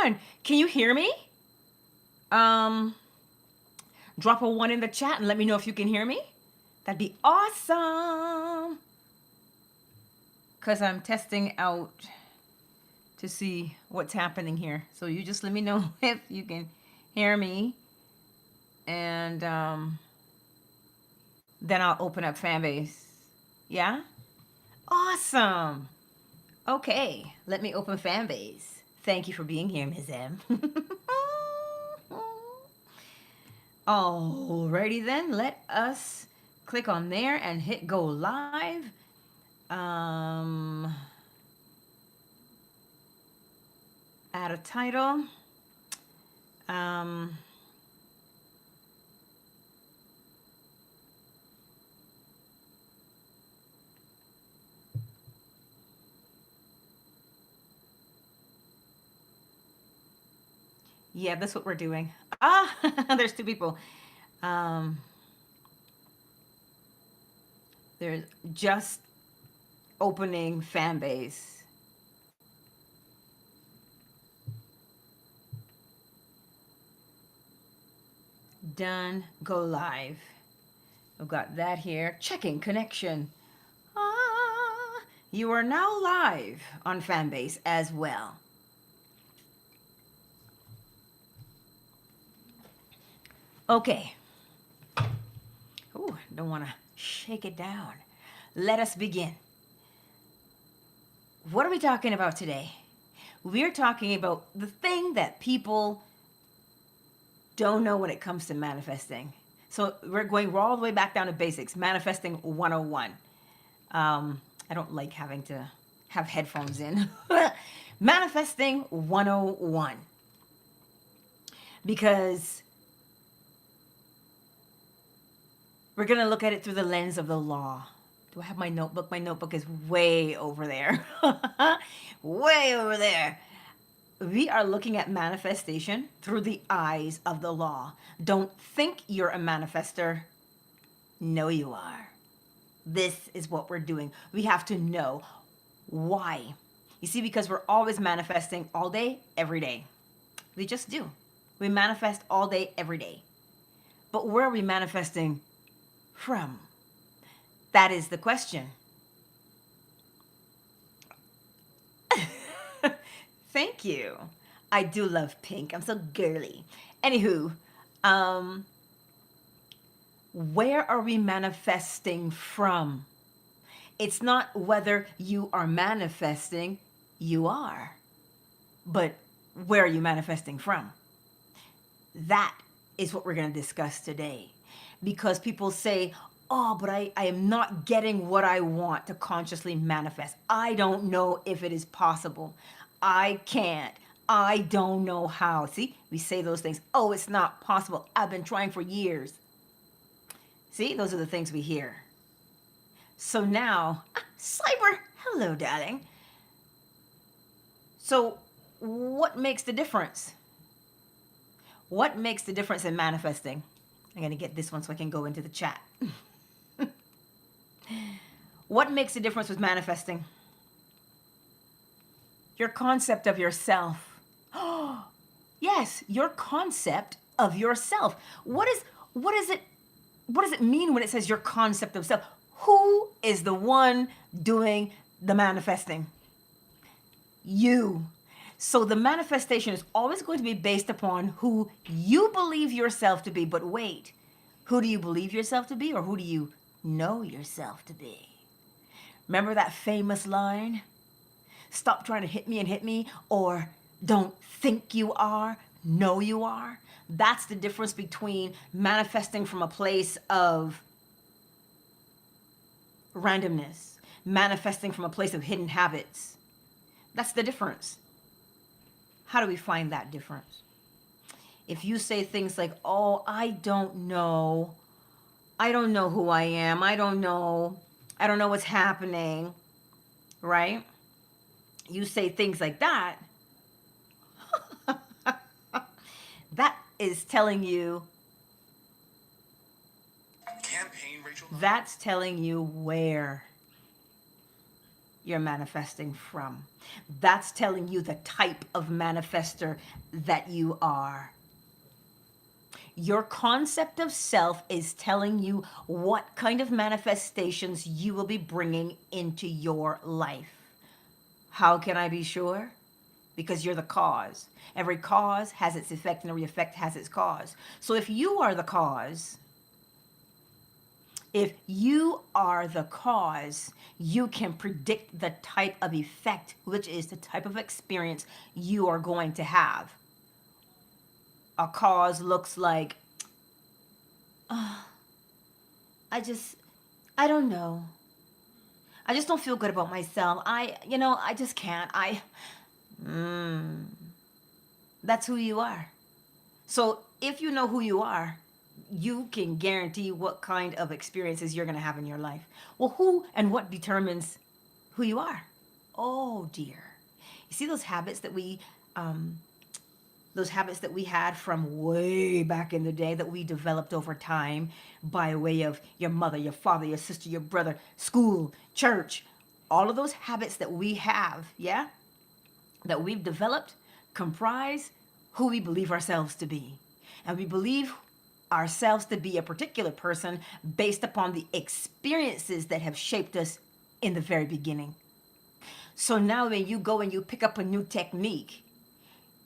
on? Can you hear me? Um, Drop a one in the chat and let me know if you can hear me. That'd be awesome. Because I'm testing out to see what's happening here. So you just let me know if you can hear me. And then I'll open up Fanbase. Yeah? Awesome. Okay, let me open Fanbase. Thank you for being here, Ms. M. Alrighty then, let us click on there and hit go live. Um, Add a title. Um, yeah, that's what we're doing. Ah, there's two people. Um, there's just opening fan base. Done, go live. I've got that here. Checking connection. Ah, you are now live on Fanbase as well. Okay. Oh, don't want to shake it down. Let us begin. What are we talking about today? We're talking about the thing that people don't know when it comes to manifesting. So we're all the way back down to basics, manifesting 101. I don't like having to have headphones in. Manifesting 101. Because we're going to look at it through the lens of the law. Do I have my notebook? My notebook is way over there. Way over there. We are looking at manifestation through the eyes of the law. Don't think you're a manifester. Know you are. This is what we're doing. We have to know why. You see, because we're always manifesting all day, every day. We just do. We manifest all day, every day. But where are we manifesting from? That is the question. Thank you. I do love pink. I'm so girly. Anywho, where are we manifesting from? It's not whether you are manifesting, you are. But where are you manifesting from? That is what we're going to discuss today. Because people say, oh, but I am not getting what I want to consciously manifest. I don't know if it is possible. I can't. I don't know how. See, we say those things. Oh, it's not possible. I've been trying for years. See, those are the things we hear. So now, Cyber, hello, darling. So what makes the difference? What makes the difference in manifesting? I'm going to get this one so I can go into the chat. What makes the difference with manifesting? Your concept of yourself. Yes, your concept of yourself. What does it mean when it says your concept of self? Who is the one doing the manifesting? You. So the manifestation is always going to be based upon who you believe yourself to be. But wait, who do you believe yourself to be, or who do you know yourself to be? Remember that famous line? Stop trying to hit me, or don't think you are, know you are. That's the difference between manifesting from a place of randomness, manifesting from a place of hidden habits. That's the difference. How do we find that difference? If you say things like, oh, I don't know who I am, I don't know what's happening, right? You say things like that, that is telling you, that's telling you where. you're manifesting from. That's telling you the type of manifester that you are. Your concept of self is telling you what kind of manifestations you will be bringing into your life. How can I be sure? Because you're the cause. Every cause has its effect, and every effect has its cause. So if you are the cause, you can predict the type of effect, which is the type of experience you are going to have. A cause looks like, I don't know. I just don't feel good about myself. I just can't. That's who you are. So if you know who you are, you can guarantee what kind of experiences you're going to have in your life. Well, who and what determines who you are? Oh dear. You see those habits that we had from way back in the day that we developed over time by way of your mother, your father, your sister, your brother, school, church, all of those habits that we have, yeah, that we've developed comprise who we believe ourselves to be. And we believe ourselves to be a particular person based upon the experiences that have shaped us in the very beginning. So now when you go and you pick up a new technique,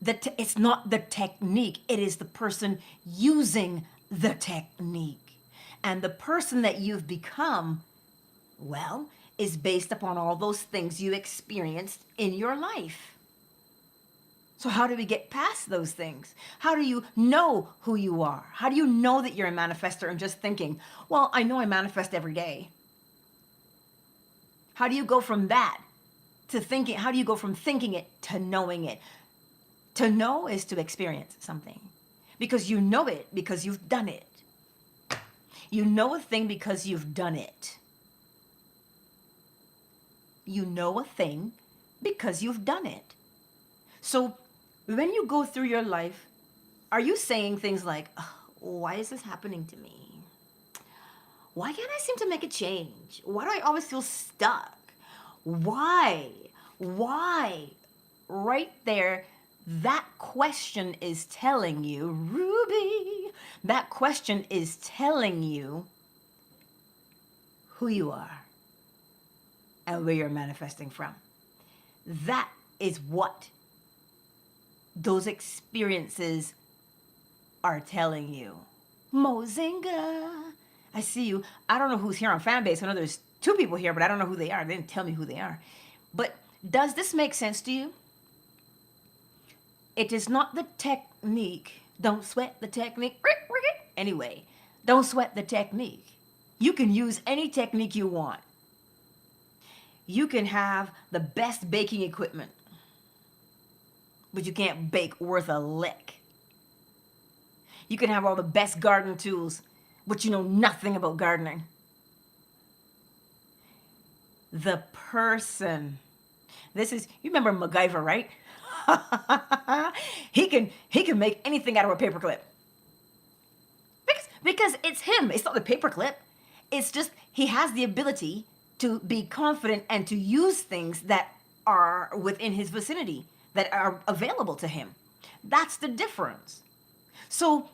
it's not the technique, it is the person using the technique. And the person that you've become, well, is based upon all those things you experienced in your life. So how do we get past those things? How do you know who you are? How do you know that you're a manifester and just thinking, well, I know I manifest every day? How do you go from that to thinking? How do you go from thinking it to knowing it? To know is to experience something, because you know it because you've done it. You know a thing because you've done it. You know a thing because you've done it. So when you go through your life, are you saying things like, oh, why is this happening to me? Why can't I seem to make a change? Why do I always feel stuck? Why? Right there, that question is telling you, Ruby, that question is telling you who you are and where you're manifesting from. That is what those experiences are telling you. Mozinga, I see you. I don't know who's here on Fanbase. I know there's 2 people here, but I don't know who they are. They didn't tell me who they are. But does this make sense to you? It is not the technique. Don't sweat the technique. Anyway, don't sweat the technique. You can use any technique you want. You can have the best baking equipment, but you can't bake worth a lick. You can have all the best garden tools, but you know nothing about gardening. The person. You remember MacGyver, right? he can make anything out of a paperclip. Because it's him. It's not the paperclip. It's just he has the ability to be confident and to use things that are within his vicinity, that are available to him. That's the difference. So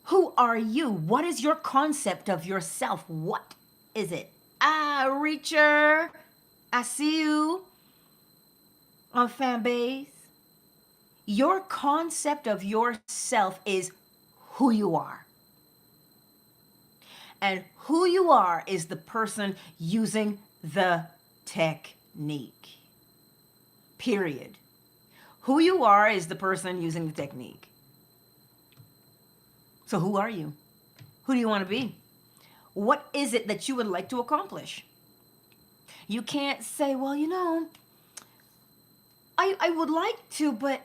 who are you? What is your concept of yourself? What is it? Reacher, I see you on Fanbase. Your concept of yourself is who you are. And who you are is the person using the technique. Period. Who you are is the person using the technique. So who are you? Who do you want to be? What is it that you would like to accomplish? You can't say, well, I would like to, but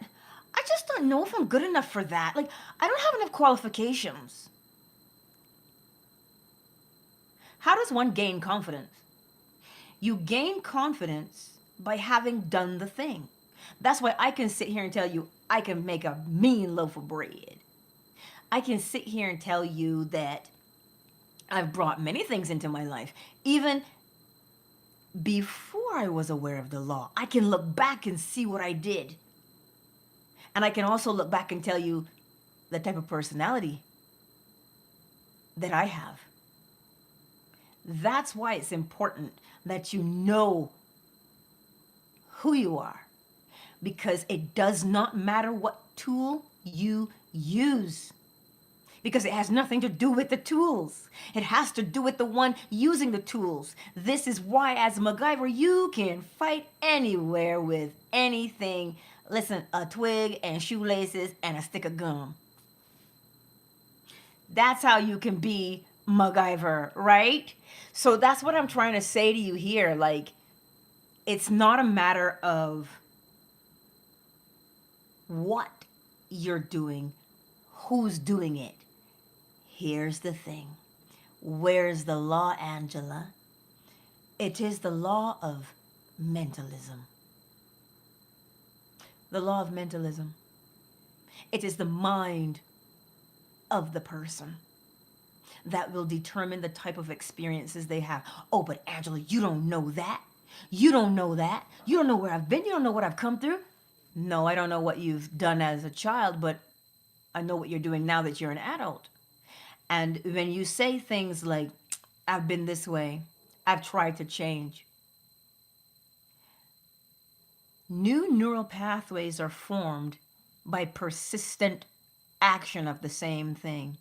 I just don't know if I'm good enough for that. Like, I don't have enough qualifications. How does one gain confidence? You gain confidence by having done the thing. That's why I can sit here and tell you I can make a mean loaf of bread. I can sit here and tell you that I've brought many things into my life. Even before before I was aware of the law. I can look back and see what I did. And I can also look back and tell you the type of personality that I have. That's why it's important that you know who you are, because it does not matter what tool you use, because it has nothing to do with the tools. It has to do with the one using the tools. This is why, as MacGyver, you can fight anywhere with anything. Listen, a twig and shoelaces and a stick of gum. That's how you can be MacGyver, right? So that's what I'm trying to say to you here. Like, it's not a matter of what you're doing, who's doing it. Here's the thing. Where's the law, Angela? It is the law of mentalism. The law of mentalism. It is the mind of the person that will determine the type of experiences they have. Oh, but Angela, you don't know that. You don't know that. You don't know where I've been. You don't know what I've come through. No, I don't know what you've done as a child, but I know what you're doing now that you're an adult. And when you say things like, I've been this way, I've tried to change, new neural pathways are formed by persistent action of the same thing.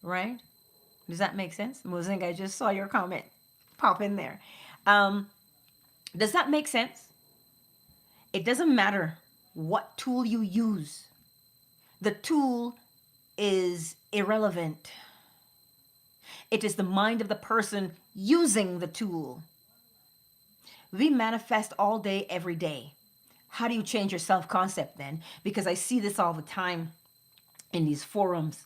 Right? Does that make sense? Mozing, I just saw your comment pop in there. Does that make sense? It doesn't matter what tool you use. The tool is irrelevant. It is the mind of the person using the tool. We manifest all day, every day. How do you change your self-concept then? Because I see this all the time in these forums.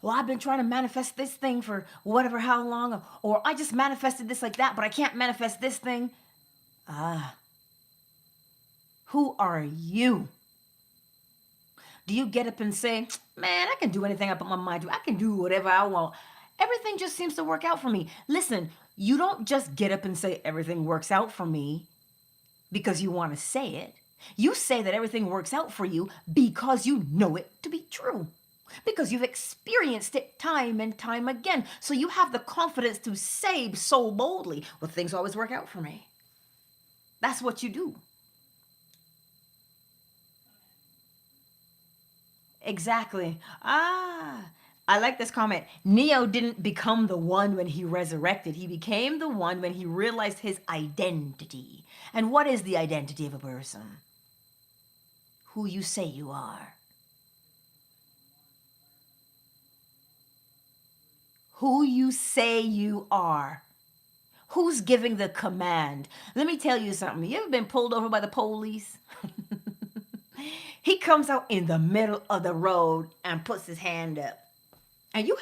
Well, I've been trying to manifest this thing for whatever, how long, or I just manifested this like that, but I can't manifest this thing. Who are you? Do you get up and say, man, I can do anything I put my mind to. I can do whatever I want. Everything just seems to work out for me. Listen, you don't just get up and say everything works out for me because you want to say it. You say that everything works out for you because you know it to be true. Because you've experienced it time and time again. So you have the confidence to say so boldly, well, things always work out for me. That's what you do. Exactly. I like this comment. Neo didn't become the one when he resurrected. He became the one when he realized his identity. And what is the identity of a person? Who you say you are. Who you say you are. Who's giving the command? Let me tell you something. You ever been pulled over by the police? He comes out in the middle of the road and puts his hand up. And you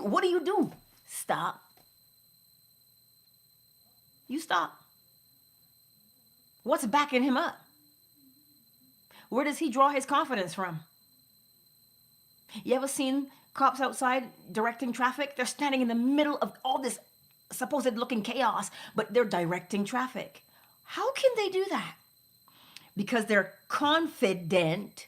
what do? Stop. You stop. What's backing him up? Where does he draw his confidence from? You ever seen cops outside directing traffic? They're standing in the middle of all this supposed looking chaos, but they're directing traffic. How can they do that? Because they're confident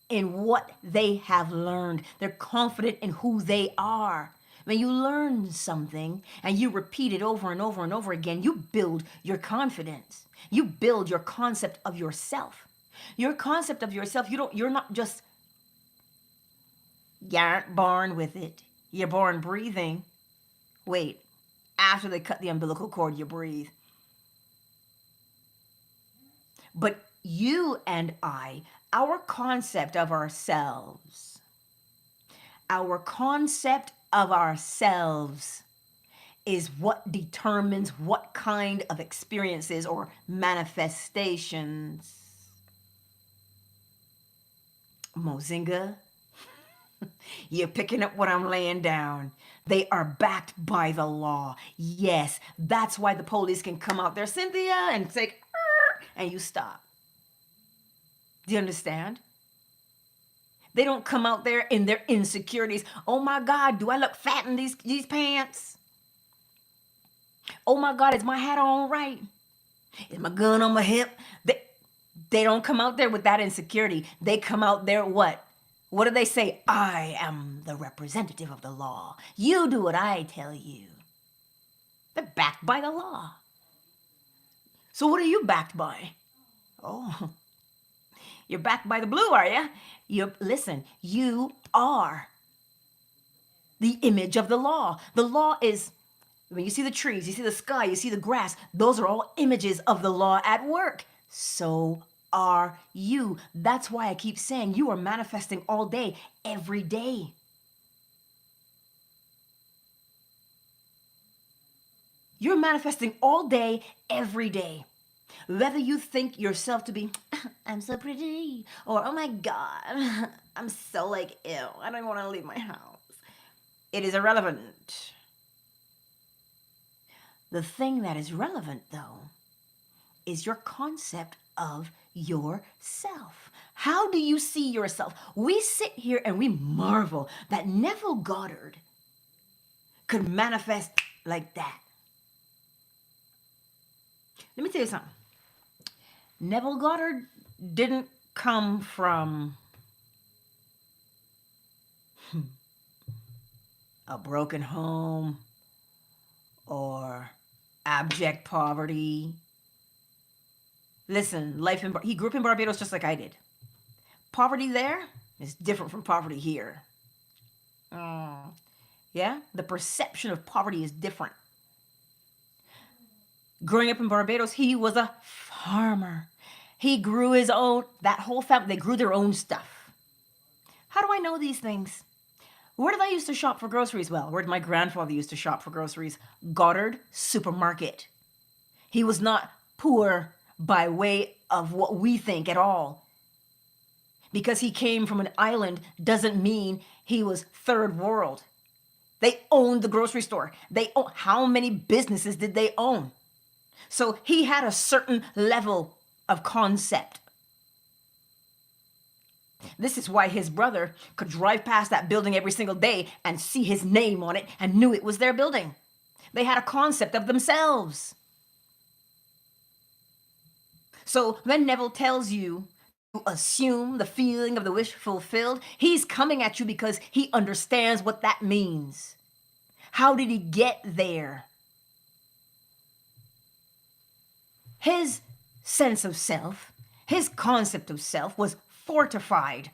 in what they have learned. They're confident in who they are. When you learn something and you repeat it over and over and over again, you build your confidence. You build your concept of yourself. Your concept of yourself, you're not just, you aren't born with it. You're born breathing. Wait, after they cut the umbilical cord, you breathe. But you and I, our concept of ourselves is what determines what kind of experiences or manifestations. Mozinga, you're picking up what I'm laying down. They are backed by the law. Yes, that's why the police can come out there, Cynthia, and say, and you stop. Do you understand? They don't come out there in their insecurities. Oh my God, do I look fat in these pants? Oh my God, is my hat on right? Is my gun on my hip? They don't come out there with that insecurity. They come out there what? What do they say? I am the representative of the law. You do what I tell you. They're backed by the law. So what are you backed by? Oh, you're backed by the blue, are you? Listen, you are the image of the law. The law is, when you see the trees, you see the sky, you see the grass, those are all images of the law at work. So are you. That's why I keep saying you are manifesting all day, every day. You're manifesting all day, every day. Whether you think yourself to be, I'm so pretty, or oh my God, I'm so like, ew, I don't want to leave my house. It is irrelevant. The thing that is relevant, though, is your concept of yourself. How do you see yourself? We sit here and we marvel that Neville Goddard could manifest like that. Let me tell you something. Neville Goddard didn't come from a broken home or abject poverty. Listen, he grew up in Barbados just like I did. Poverty there is different from poverty here. Yeah, the perception of poverty is different. Growing up in Barbados, he was a farmer. He grew his own, that whole family, they grew their own stuff. How do I know these things? Where did I used to shop for groceries? Well, where did my grandfather used to shop for groceries? Goddard Supermarket. He was not poor by way of what we think at all. Because he came from an island doesn't mean he was third world. They owned the grocery store. How many businesses did they own? So he had a certain level of concept. This is why his brother could drive past that building every single day and see his name on it and knew it was their building. They had a concept of themselves. So when Neville tells you to assume the feeling of the wish fulfilled, he's coming at you because he understands what that means. How did he get there? His sense of self, his concept of self was fortified.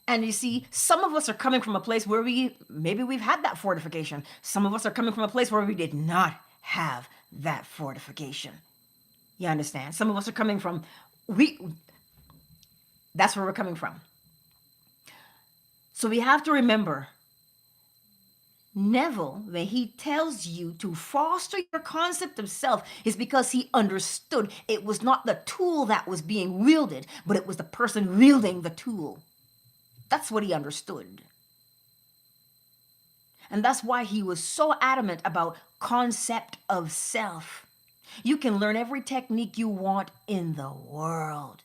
And you see, some of us are coming from a place where maybe we've had that fortification. Some of us are coming from a place where we did not have that fortification. You understand? Some of us are coming from, that's where we're coming from. So we have to remember, Neville, when he tells you to foster your concept of self, is because he understood it was not the tool that was being wielded, but it was the person wielding the tool. That's what he understood. And that's why he was so adamant about concept of self. You can learn every technique you want in the world.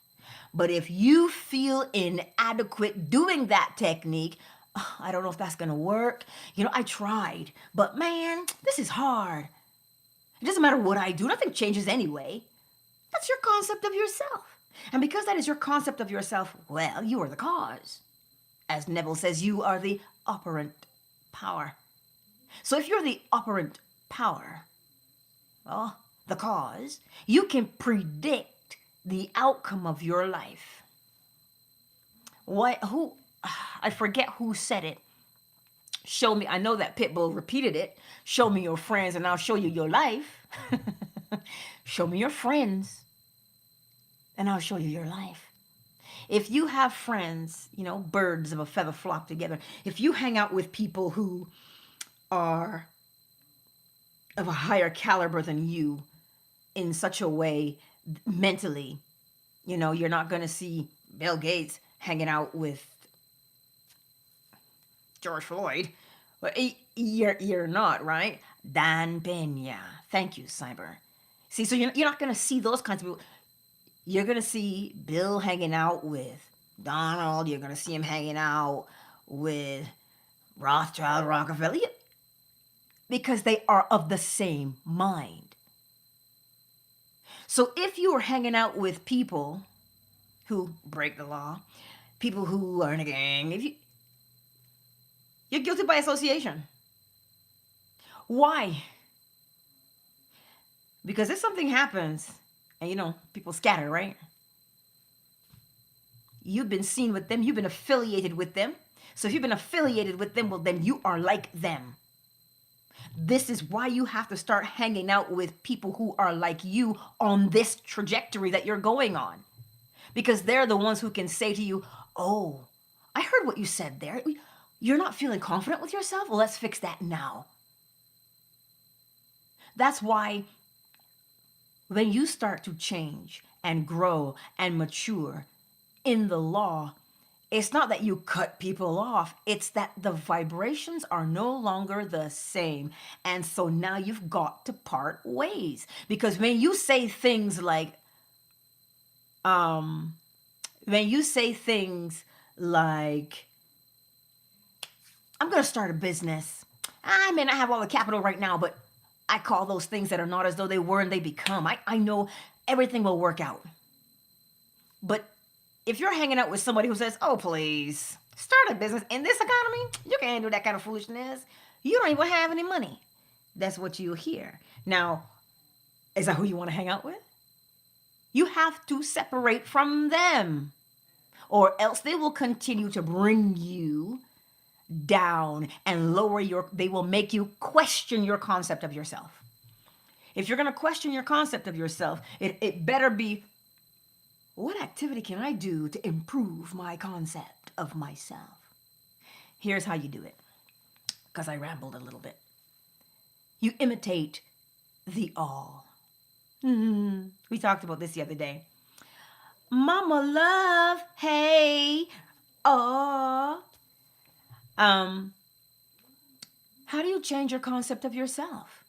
But if you feel inadequate doing that technique, I don't know if that's going to work. I tried, but man, this is hard. It doesn't matter what I do. Nothing changes anyway. That's your concept of yourself. And because that is your concept of yourself, well, you are the cause. As Neville says, you are the operant power. So if you're the operant power, well, the cause, you can predict the outcome of your life. I forget who said it. Show me, I know that Pitbull repeated it. Show me your friends and I'll show you your life. Show me your friends and I'll show you your life. If you have friends, birds of a feather flock together. If you hang out with people who are of a higher caliber than you in such a way mentally, you're not going to see Bill Gates hanging out with George Floyd. But you're not, right? Dan Pena. Thank you, Cyber. See, so you're not going to see those kinds of people. You're going to see Bill hanging out with Donald, you're going to see him hanging out with Rothschild, Rockefeller, because they are of the same mind. So if you are hanging out with people who break the law, people who are in a gang, you're guilty by association. Why? Because if something happens and people scatter, right? You've been seen with them, you've been affiliated with them. So if you've been affiliated with them, well, then you are like them. This is why you have to start hanging out with people who are like you on this trajectory that you're going on. Because they're the ones who can say to you, oh, I heard what you said there. You're not feeling confident with yourself? Well, let's fix that now. That's why when you start to change and grow and mature in the law, it's not that you cut people off. It's that the vibrations are no longer the same. And so now you've got to part ways. Because when you say things like, I'm going to start a business. I may not have all the capital right now, but I call those things that are not as though they were and they become. I know everything will work out. But if you're hanging out with somebody who says, oh, please, start a business in this economy, you can't do that kind of foolishness. You don't even have any money. That's what you hear. Now, is that who you want to hang out with? You have to separate from them, or else they will continue to bring you down and they will make you question your concept of yourself. If you're going to question your concept of yourself, it better be, what activity can I do to improve my concept of myself? Here's how you do it, because I rambled a little bit. You imitate the all. We talked about this the other day. Mama love, hey, aw. How do you change your concept of yourself?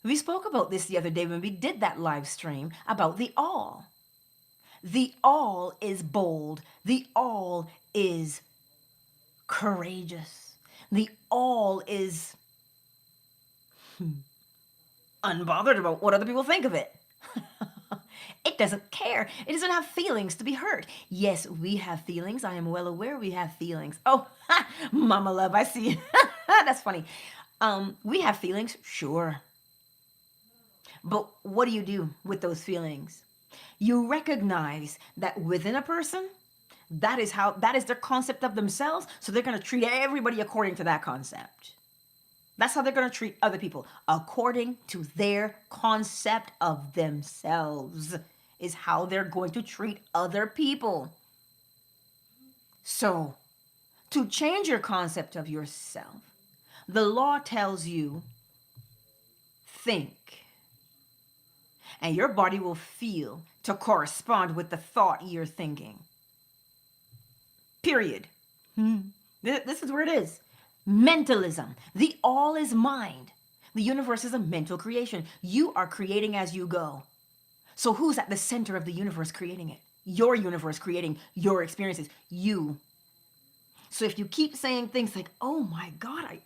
We spoke about this the other day when we did that live stream about the all. The all is bold. The all is courageous. The all is unbothered about what other people think of it. It doesn't care. It doesn't have feelings to be hurt. Yes, we have feelings. I am well aware we have feelings. Oh, Mama love, I see. That's funny. We have feelings, sure. But what do you do with those feelings? You recognize that within a person, that is their concept of themselves. So they're going to treat everybody according to that concept. That's how they're going to treat other people. According to their concept of themselves is how they're going to treat other people. So, to change your concept of yourself, the law tells you, think. And your body will feel to correspond with the thought you're thinking. Period. This is where it is. Mentalism. The all is mind. The universe is a mental creation. You are creating as you go. So who's at the center of the universe creating it? Your universe creating your experiences. You. So if you keep saying things like, oh my God,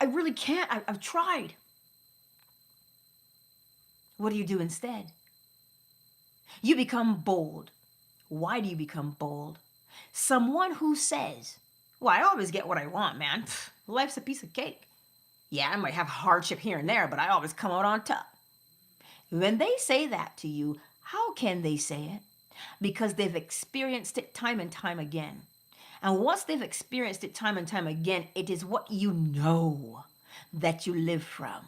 I really can't. I've tried. What do you do instead? You become bold. Why do you become bold? Someone who says, well, I always get what I want, man. Life's a piece of cake. Yeah, I might have hardship here and there, but I always come out on top. When they say that to you, how can they say it? Because they've experienced it time and time again. And once they've experienced it time and time again, it is what you know that you live from.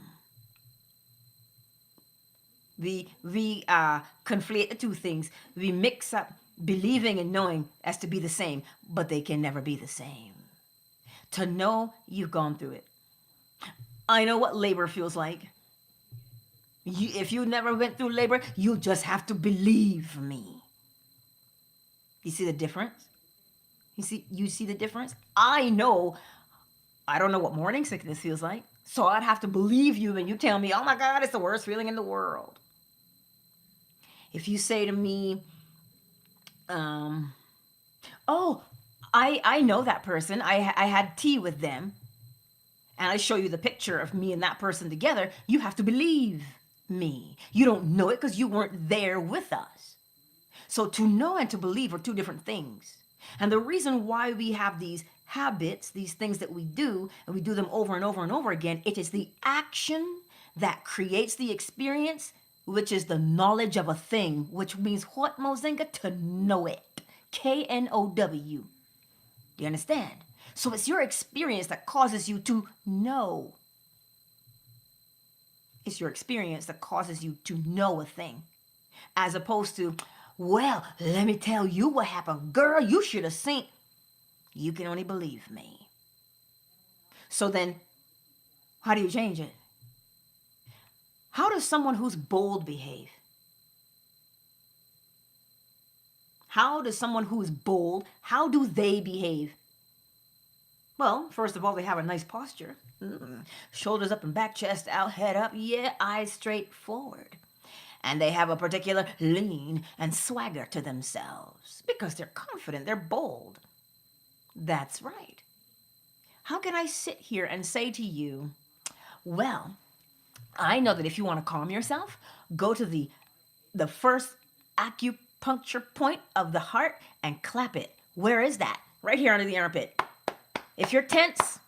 We conflate the two things. We mix up believing and knowing as to be the same, but they can never be the same. To know, you've gone through it. I know what labor feels like. If you never went through labor, you just have to believe me. You see the difference? You see the difference? I don't know what morning sickness feels like. So I'd have to believe you when you tell me, oh my God, it's the worst feeling in the world. If you say to me, Oh, I know that person. I had tea with them, and I show you the picture of me and that person together. You have to believe me. You don't know it because you weren't there with us. So to know and to believe are two different things. And the reason why we have these habits, these things that we do, and we do them over and over and over again, it is the action that creates the experience, which is the knowledge of a thing, which means what, Mozinga? To know it. K-N-O-W. You understand? So it's your experience that causes you to know. It's your experience that causes you to know a thing. As opposed to, well, let me tell you what happened. Girl, you should have seen. You can only believe me. So then, how do you change it? How does someone who's bold behave? How does someone who is bold, how do they behave? Well, first of all, they have a nice posture. Shoulders up and back, chest out, head up, yeah, eyes straight forward. And they have a particular lean and swagger to themselves because they're confident, they're bold. That's right. How can I sit here and say to you, well, I know that if you want to calm yourself, go to the first acupuncture point of the heart and clap it. Where is that? Right here under the armpit. If you're tense,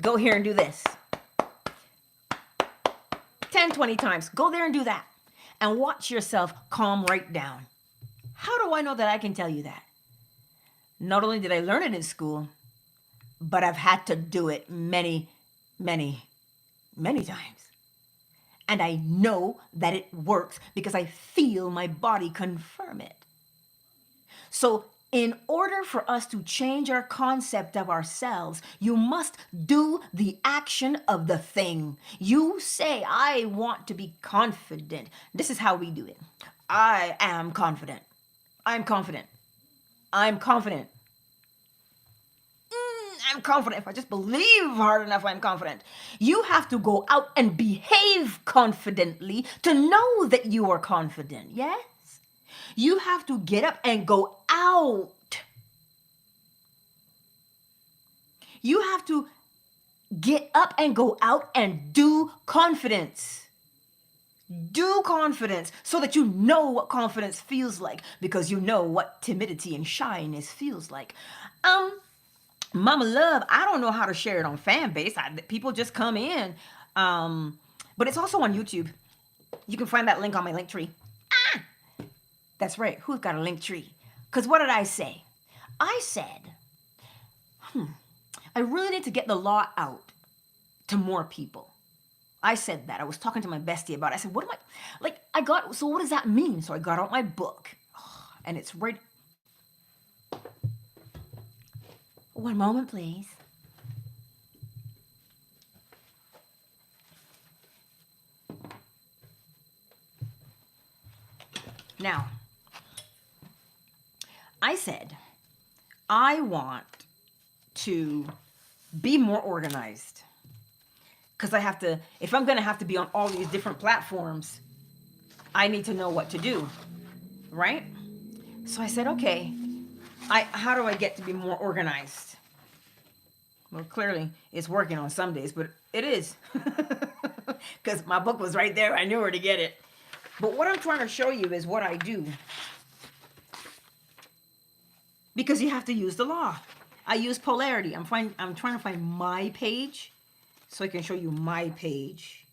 go here and do this. 10, 20 times. Go there and do that. And watch yourself calm right down. How do I know that I can tell you that? Not only did I learn it in school, but I've had to do it many, many, many times. And I know that it works because I feel my body confirm it. So in order for us to change our concept of ourselves, you must do the action of the thing. You say, I want to be confident. This is how we do it. I am confident. I'm confident. I'm confident. I'm confident. If I just believe hard enough, I'm confident. You have to go out and behave confidently to know that you are confident. Yes? You have to get up and go out. You have to get up and go out and do confidence. Do confidence so that you know what confidence feels like because you know what timidity and shyness feels like. Mama Love, I don't know how to share it on fan base. People just come in. But it's also on YouTube. You can find that link on my link tree. That's right. Who's got a link tree? Because what did I say? I said, I really need to get the law out to more people. I said that. I was talking to my bestie about it. I said, what am I, so what does that mean? So I got out my book. And it's right. One moment, please. Now, I said, I want to be more organized. Because I have to, if I'm going to have to be on all these different platforms, I need to know what to do, right? So I said, okay, how do I get to be more organized? Well, clearly it's working on some days, but it is. Because my book was right there. I knew where to get it. But what I'm trying to show you is what I do. Because you have to use the law. I use polarity. I'm trying to find my page so I can show you my page.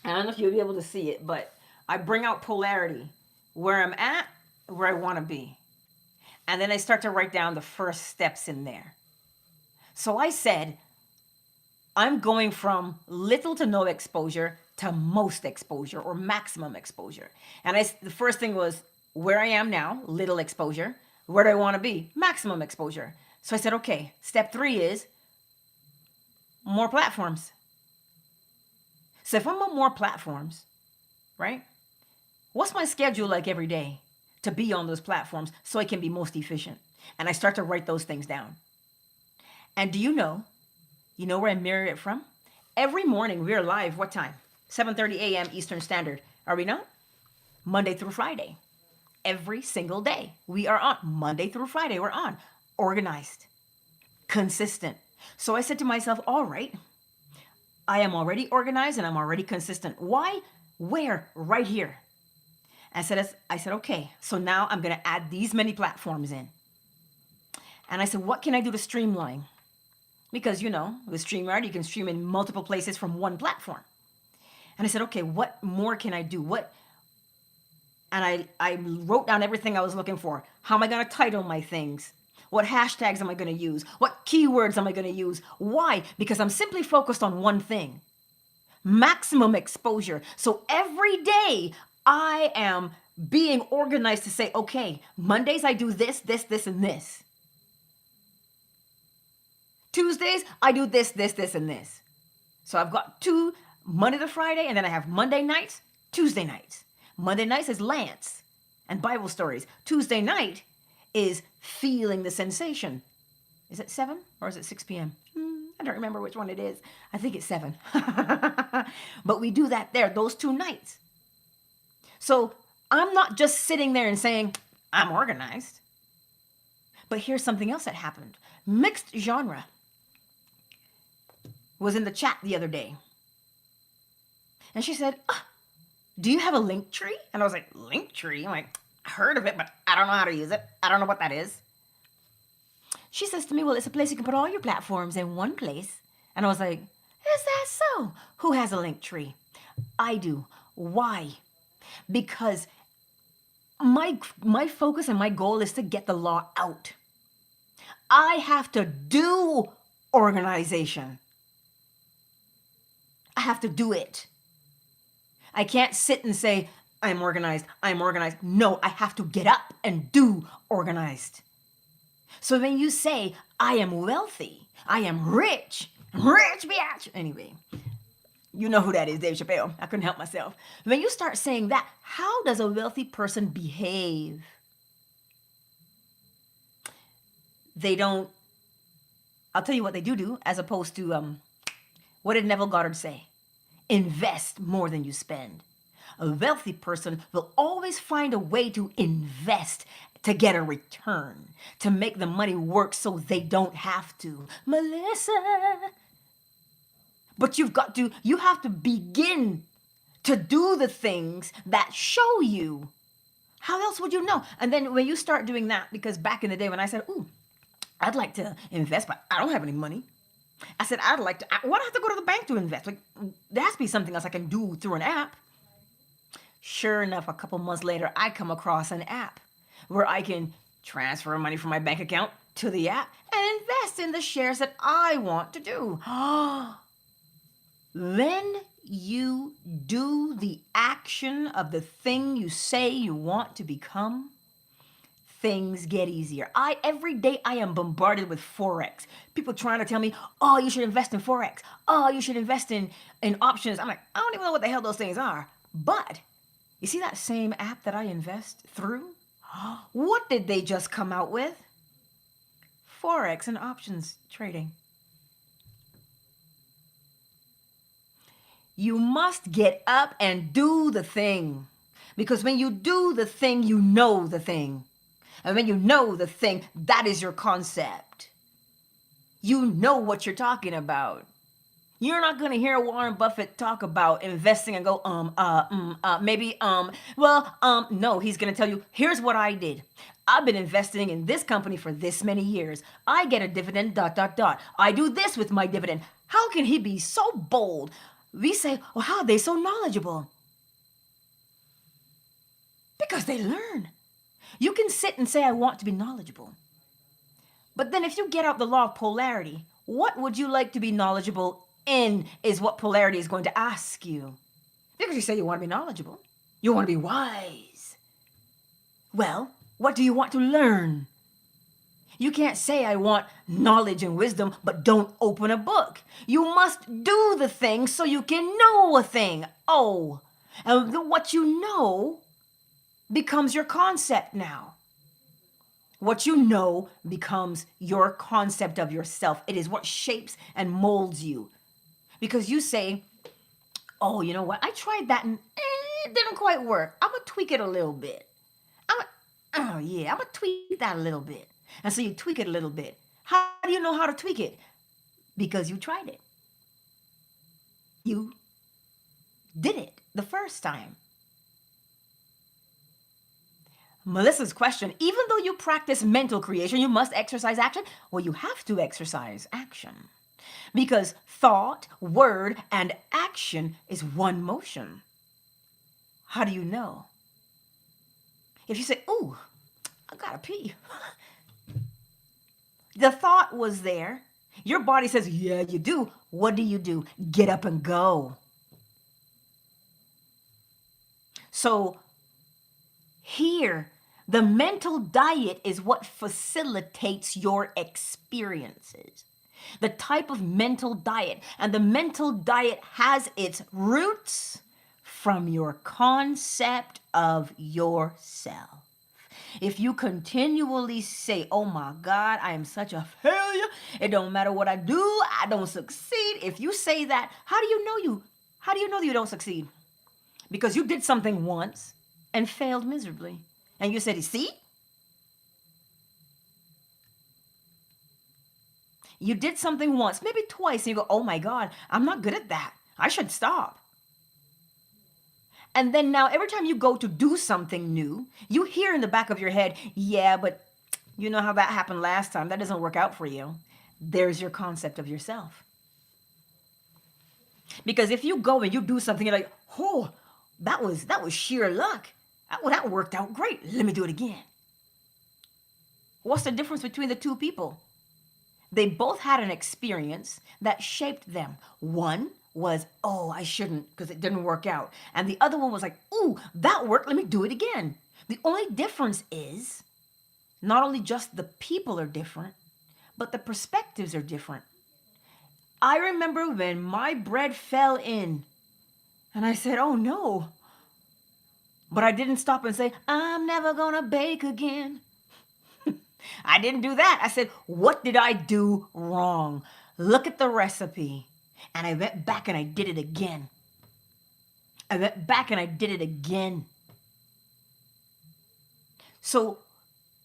I don't know if you'll be able to see it, but I bring out polarity, where I'm at, where I want to be. And then I start to write down the first steps in there. So I said, I'm going from little to no exposure to most exposure or maximum exposure. And the first thing was where I am now, little exposure. Where do I want to be? Maximum exposure. So I said, okay, step 3 is more platforms. So if I'm on more platforms, right? What's my schedule like every day to be on those platforms so I can be most efficient? And I start to write those things down. And do you know where I mirror it from? Every morning we're live, what time? 7:30 a.m. Eastern Standard. Are we not? Monday through Friday. Every single day. We are on. Monday through Friday, we're on. Organized. Consistent. So I said to myself, all right, I am already organized and I'm already consistent. Why? Where? Right here. I said, okay, so now I'm going to add these many platforms in. And I said, what can I do to streamline? Because, with StreamYard, you can stream in multiple places from one platform. And I said, okay, what more can I do? And I wrote down everything I was looking for. How am I going to title my things? What hashtags am I going to use? What keywords am I going to use? Why? Because I'm simply focused on one thing. Maximum exposure. So every day I am being organized to say, okay, Mondays I do this, this, this, and this. Tuesdays I do this, this, this, and this. So I've got 2 Monday to Friday, and then I have Monday nights, Tuesday nights. Monday nights is Lance and Bible stories. Tuesday night is feeling the sensation. Is it 7 or is it 6 p.m.? I don't remember which one it is. I think it's 7. But we do that there, those 2 nights. So I'm not just sitting there and saying, I'm organized. But here's something else that happened. Mixed Genre was in the chat the other day. And she said, do you have a link tree? And I was like, link tree? I'm like, I heard of it, but I don't know how to use it. I don't know what that is. She says to me, well, it's a place you can put all your platforms in one place. And I was like, is that so? Who has a link tree? I do. Why? Because my focus and my goal is to get the law out. I have to do organization. I have to do it. I can't sit and say, I'm organized, I'm organized. No, I have to get up and do organized. So when you say, I am wealthy, I am rich bitch. Anyway, you know who that is, Dave Chappelle. I couldn't help myself. When you start saying that, how does a wealthy person behave? They don't, I'll tell you what they do as opposed to, what did Neville Goddard say? Invest more than you spend. A wealthy person will always find a way to invest to get a return, to make the money work so they don't have to. Melissa. But you have to begin to do the things that show you. How else would you know? And then when you start doing that, because back in the day when I said, ooh, I'd like to invest, but I don't have any money. I said, why do I have to go to the bank to invest? Like, there has to be something else I can do through an app. Sure enough, a couple months later, I come across an app where I can transfer money from my bank account to the app and invest in the shares that I want to do. When you do the action of the thing you say you want to become, things get easier. Every day I am bombarded with Forex. People trying to tell me, oh, you should invest in Forex. Oh, you should invest in options. I'm like, I don't even know what the hell those things are. But you see that same app that I invest through? What did they just come out with? Forex and options trading. You must get up and do the thing. Because when you do the thing, you know the thing. And when you know the thing, that is your concept. You know what you're talking about. You're not going to hear Warren Buffett talk about investing and go, no, he's going to tell you, here's what I did. I've been investing in this company for this many years. I get a dividend, ... I do this with my dividend. How can he be so bold? We say, oh, how are they so knowledgeable? Because they learn. You can sit and say, I want to be knowledgeable. But then if you get out the law of polarity, what would you like to be knowledgeable in is what polarity is going to ask you. Because you say you want to be knowledgeable. You want to be wise. Well, what do you want to learn? You can't say I want knowledge and wisdom, but don't open a book. You must do the thing so you can know a thing. Oh, and what you know becomes your concept now. What you know becomes your concept of yourself. It is what shapes and molds you. Because you say, oh, you know what? I tried that and it didn't quite work. I'm going to tweak it a little bit. I'm going to tweak that a little bit. And so you tweak it a little bit. How do you know how to tweak it? Because you tried it. You did it the first time. Melissa's question, even though you practice mental creation, you must exercise action. Well, you have to exercise action because thought, word, and action is one motion. How do you know? If you say, ooh, I gotta pee. The thought was there. Your body says, yeah, you do. What do? Get up and go. So here, the mental diet is what facilitates your experiences. The type of mental diet. And the mental diet has its roots from your concept of yourself. If you continually say, oh my God, I am such a failure. It don't matter what I do. I don't succeed. If you say that, how do you know that you don't succeed? Because you did something once and failed miserably. And you said, see? You did something once, maybe twice, and you go, oh my God, I'm not good at that. I should stop. And then now every time you go to do something new, you hear in the back of your head, yeah, but you know how that happened last time. That doesn't work out for you. There's your concept of yourself. Because if you go and you do something, you're like, oh, that was sheer luck. That worked out great. Let me do it again. What's the difference between the two people? They both had an experience that shaped them. One was, oh, I shouldn't because it didn't work out. And the other one was like, ooh, that worked. Let me do it again. The only difference is not only just the people are different, but the perspectives are different. I remember when my bread fell in and I said, oh no. But I didn't stop and say, I'm never going to bake again. I didn't do that. I said, what did I do wrong? Look at the recipe. And I went back and I did it again. So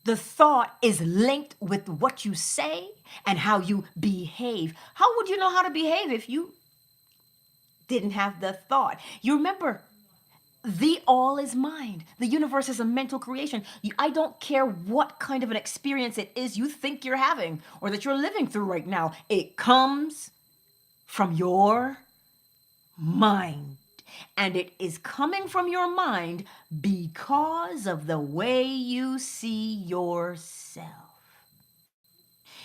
the thought is linked with what you say and how you behave. How would you know how to behave if you didn't have the thought? You remember, the all is mind. The universe is a mental creation. I don't care what kind of an experience it is you think you're having or that you're living through right now. It comes from your mind. And it is coming from your mind because of the way you see yourself.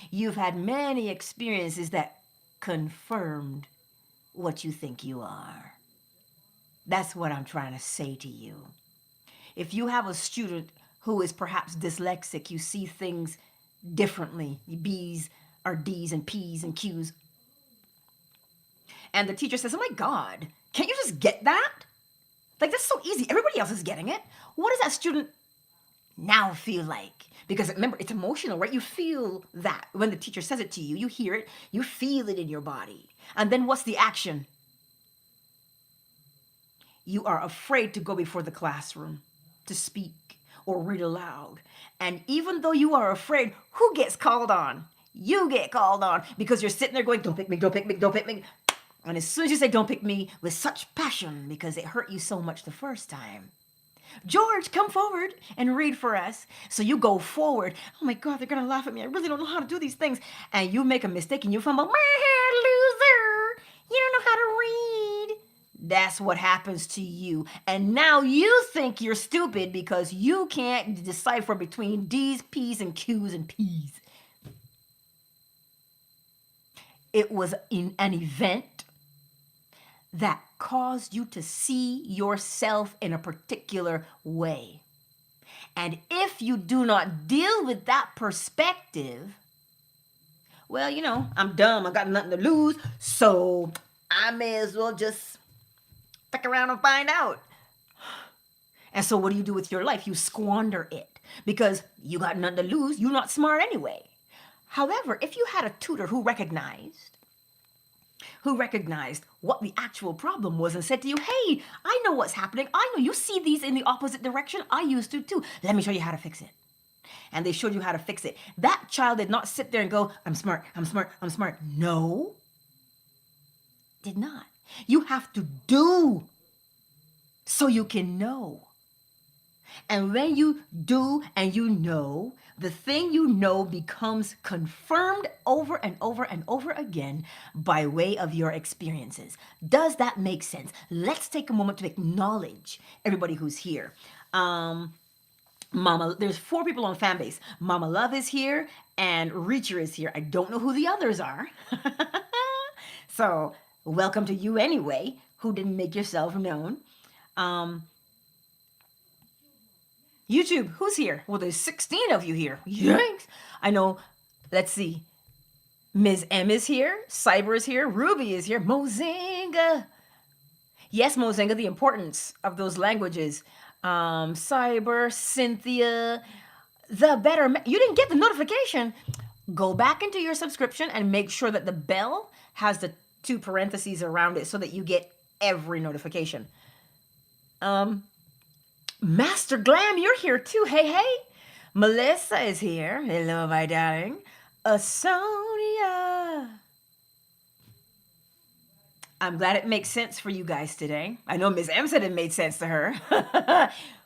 You've had many experiences that confirmed what you think you are. That's what I'm trying to say to you. If you have a student who is perhaps dyslexic, you see things differently. B's are D's and P's and Q's. And the teacher says, oh my God, can't you just get that? Like, that's so easy. Everybody else is getting it. What does that student now feel like? Because remember, it's emotional, right? You feel that when the teacher says it to you, you hear it, you feel it in your body. And then what's the action? You are afraid to go before the classroom to speak or read aloud. And even though you are afraid, who gets called on? You get called on because you're sitting there going, don't pick me, don't pick me, don't pick me. And as soon as you say, don't pick me, with such passion because it hurt you so much the first time. George, come forward and read for us. So you go forward. Oh my God, they're going to laugh at me. I really don't know how to do these things. And you make a mistake and you fumble. Loser. You don't know how to read. That's what happens to you. And now you think you're stupid because you can't decipher between D's, P's, and Q's and P's. It was in an event that caused you to see yourself in a particular way. And if you do not deal with that perspective, well, you know, I'm dumb, I got nothing to lose, so I may as well just stick around and find out. And so what do you do with your life? You squander it because you got nothing to lose, you're not smart anyway. However, if you had a tutor who recognized who recognized what the actual problem was and said to you, hey, I know what's happening. I know you see these in the opposite direction. I used to too. Let me show you how to fix it. And they showed you how to fix it. That child did not sit there and go, I'm smart, I'm smart, I'm smart. No, did not. You have to do so you can know. And when you do and you know, the thing you know becomes confirmed over and over and over again by way of your experiences. Does that make sense? Let's take a moment to acknowledge everybody who's here. Mama, there's 4 people on fan base. Mama Love is here and Reacher is here. I don't know who the others are. So welcome to you anyway, who didn't make yourself known. YouTube, who's here? Well, there's 16 of you here. Yikes. I know, let's see. Ms. M is here. Cyber is here. Ruby is here. Mozinga. Yes, Mozinga, the importance of those languages. Cyber, Cynthia, the better. You didn't get the notification. Go back into your subscription and make sure that the bell has the 2 parentheses around it so that you get every notification. Master Glam, you're here too. Hey, hey. Melissa is here. Hello, my darling. Sonia. I'm glad it makes sense for you guys today. I know Ms. M said it made sense to her.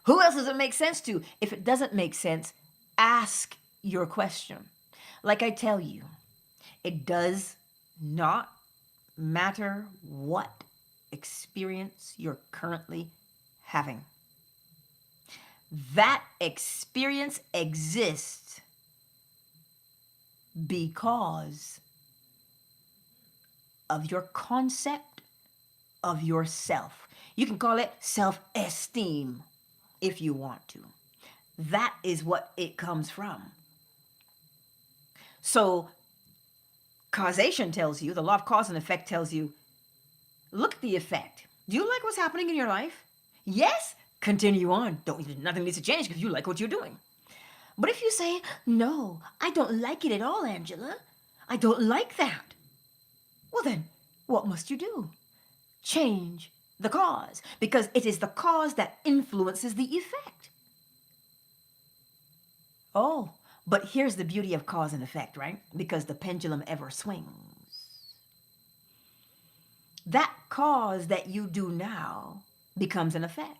Who else does it make sense to? If it doesn't make sense, ask your question. Like I tell you, it does not matter what experience you're currently having. That experience exists because of your concept of yourself. You can call it self-esteem if you want to. That is what it comes from. So causation tells you, the law of cause and effect tells you, look at the effect. Do you like what's happening in your life? Yes? Continue on. Nothing needs to change because you like what you're doing. But if you say, no, I don't like it at all, Angela. I don't like that. Well then, what must you do? Change the cause, because it is the cause that influences the effect. Oh, but here's the beauty of cause and effect, right? Because the pendulum ever swings. That cause that you do now becomes an effect.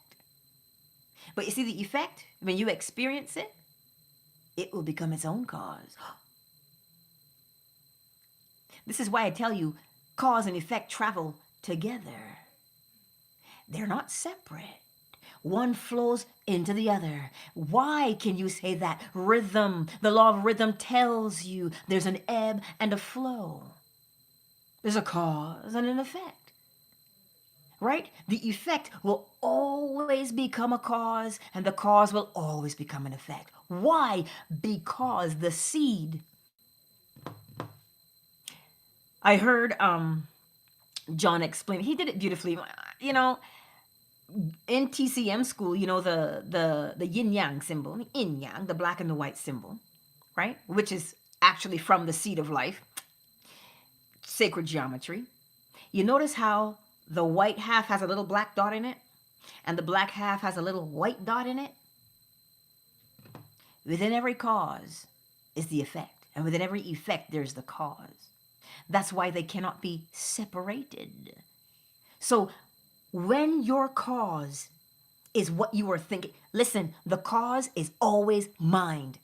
But you see the effect, when you experience it, it will become its own cause. This is why I tell you, cause and effect travel together. They're not separate. One flows into the other. Why can you say that? Rhythm, the law of rhythm tells you there's an ebb and a flow. There's a cause and an effect. Right? The effect will always become a cause, and the cause will always become an effect. Why? Because the seed. I heard John explain. He did it beautifully. You know, in TCM school, you know, the yin yang symbol, the yin yang, the black and the white symbol, right? Which is actually from the seed of life, sacred geometry. You notice how the white half has a little black dot in it, and the black half has a little white dot in it? Within every cause is the effect, and within every effect there's the cause. That's why they cannot be separated. So when your cause is what you are thinking, listen, the cause is always mind.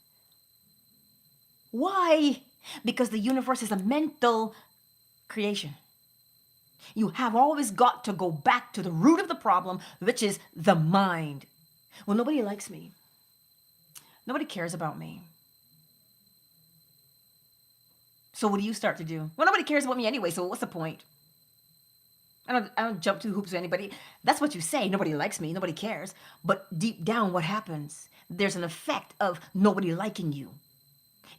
Why? Because the universe is a mental creation. You have always got to go back to the root of the problem, which is the mind. Well, nobody likes me. Nobody cares about me. So what do you start to do? Well, nobody cares about me anyway, so what's the point? I don't jump through hoops with anybody. That's what you say. Nobody likes me. Nobody cares. But deep down, what happens? There's an effect of nobody liking you.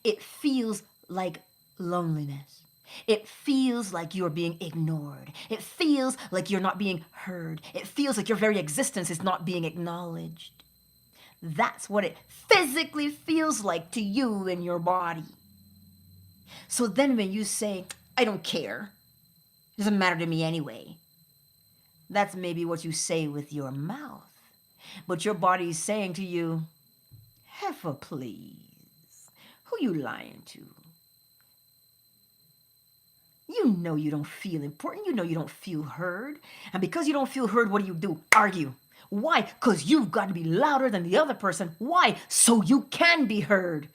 It feels like loneliness. It feels like you're being ignored. It feels like you're not being heard. It feels like your very existence is not being acknowledged. That's what it physically feels like to you in your body. So then when you say, I don't care, Doesn't matter to me anyway. That's maybe what you say with your mouth. But your body's saying to you, heifer, please. Who you lying to? You know you don't feel important. You know you don't feel heard. And because you don't feel heard, what do? Argue. Why? Because you've got to be louder than the other person. Why? So you can be heard.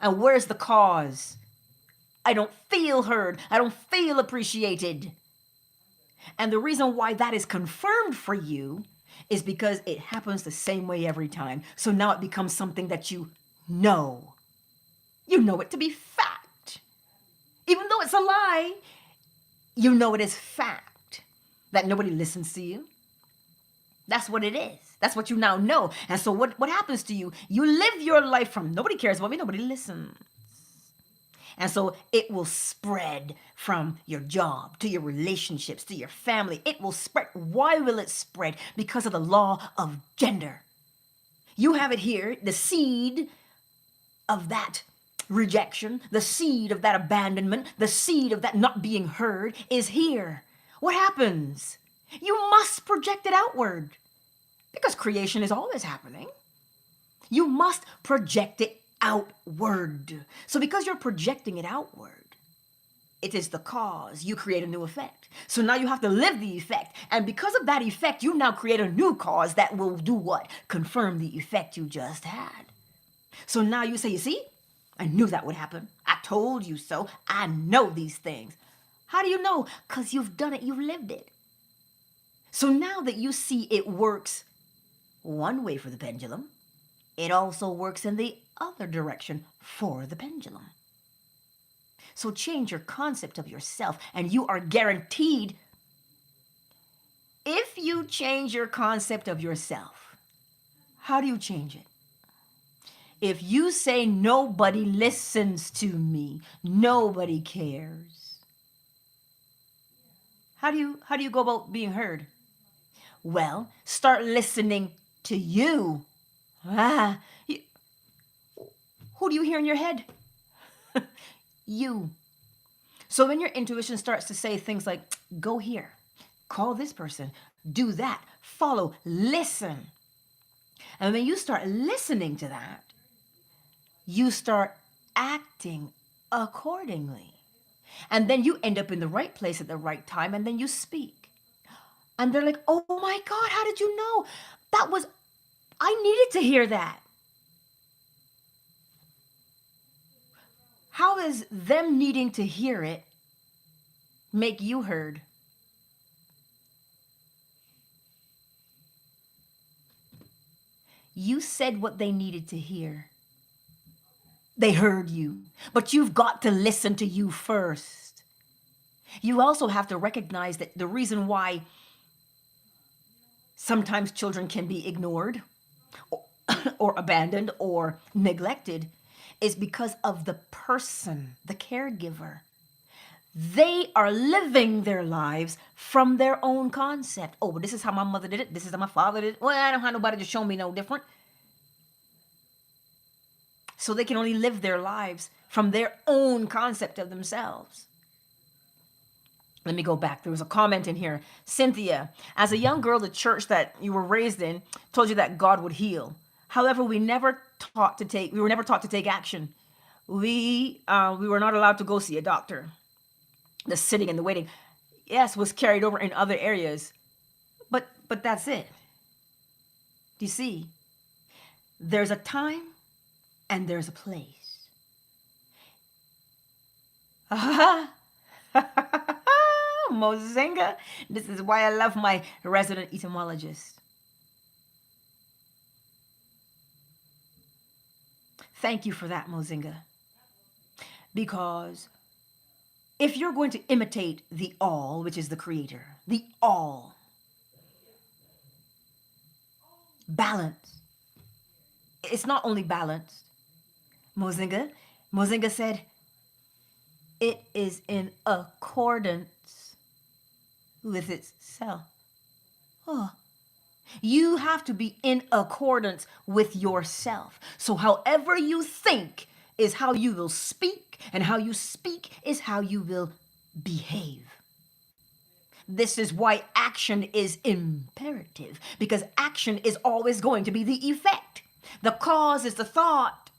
And where's the cause? I don't feel heard. I don't feel appreciated. And the reason why that is confirmed for you is because it happens the same way every time. So now it becomes something that you know. You know it to be fact. Even though it's a lie, you know it is fact that nobody listens to you. That's what it is. That's what you now know. And so what happens to you? You live your life from nobody cares about me, nobody listens. And so it will spread from your job to your relationships to your family. It will spread. Why will it spread? Because of the law of gender. You have it here, the seed of that rejection, the seed of that abandonment, the seed of that not being heard is here. What happens? You must project it outward because creation is always happening. You must project it outward. So because you're projecting it outward, it is the cause. You create a new effect. So now you have to live the effect. And because of that effect, you now create a new cause that will do what? Confirm the effect you just had. So now you say, you see, I knew that would happen. I told you so. I know these things. How do you know? Because you've done it. You've lived it. So now that you see it works one way for the pendulum, it also works in the other direction for the pendulum. So change your concept of yourself and you are guaranteed, if you change your concept of yourself, how do you change it? If you say nobody listens to me, nobody cares, how do you go about being heard? Well, start listening to you. Who do you hear in your head? You. So when your intuition starts to say things like, go here, call this person, do that, follow, listen. And when you start listening to that, you start acting accordingly. And then you end up in the right place at the right time, and then you speak. And they're like, oh my God, how did you know? I needed to hear that. How is them needing to hear it make you heard? You said what they needed to hear. They heard you, but you've got to listen to you first. You also have to recognize that the reason why sometimes children can be ignored or abandoned or neglected is because of the person, the caregiver. They are living their lives from their own concept. Oh, this is how my mother did it. This is how my father did it. Well, I don't have nobody to show me no different. So they can only live their lives from their own concept of themselves. Let me go back. There was a comment in here. Cynthia, as a young girl, the church that you were raised in told you that God would heal. However, we were never taught to take action. We were not allowed to go see a doctor. The sitting and the waiting, yes, was carried over in other areas. But that's it. Do you see? There's a time and there's a place. Mozinga. This is why I love my resident etymologist. Thank you for that, Mozinga. Because if you're going to imitate the all, which is the creator, the all, balance. It's not only balanced. Mozinga said, it is in accordance with itself. Oh. You have to be in accordance with yourself. So however you think is how you will speak, and how you speak is how you will behave. This is why action is imperative, because action is always going to be the effect. The cause is the thought.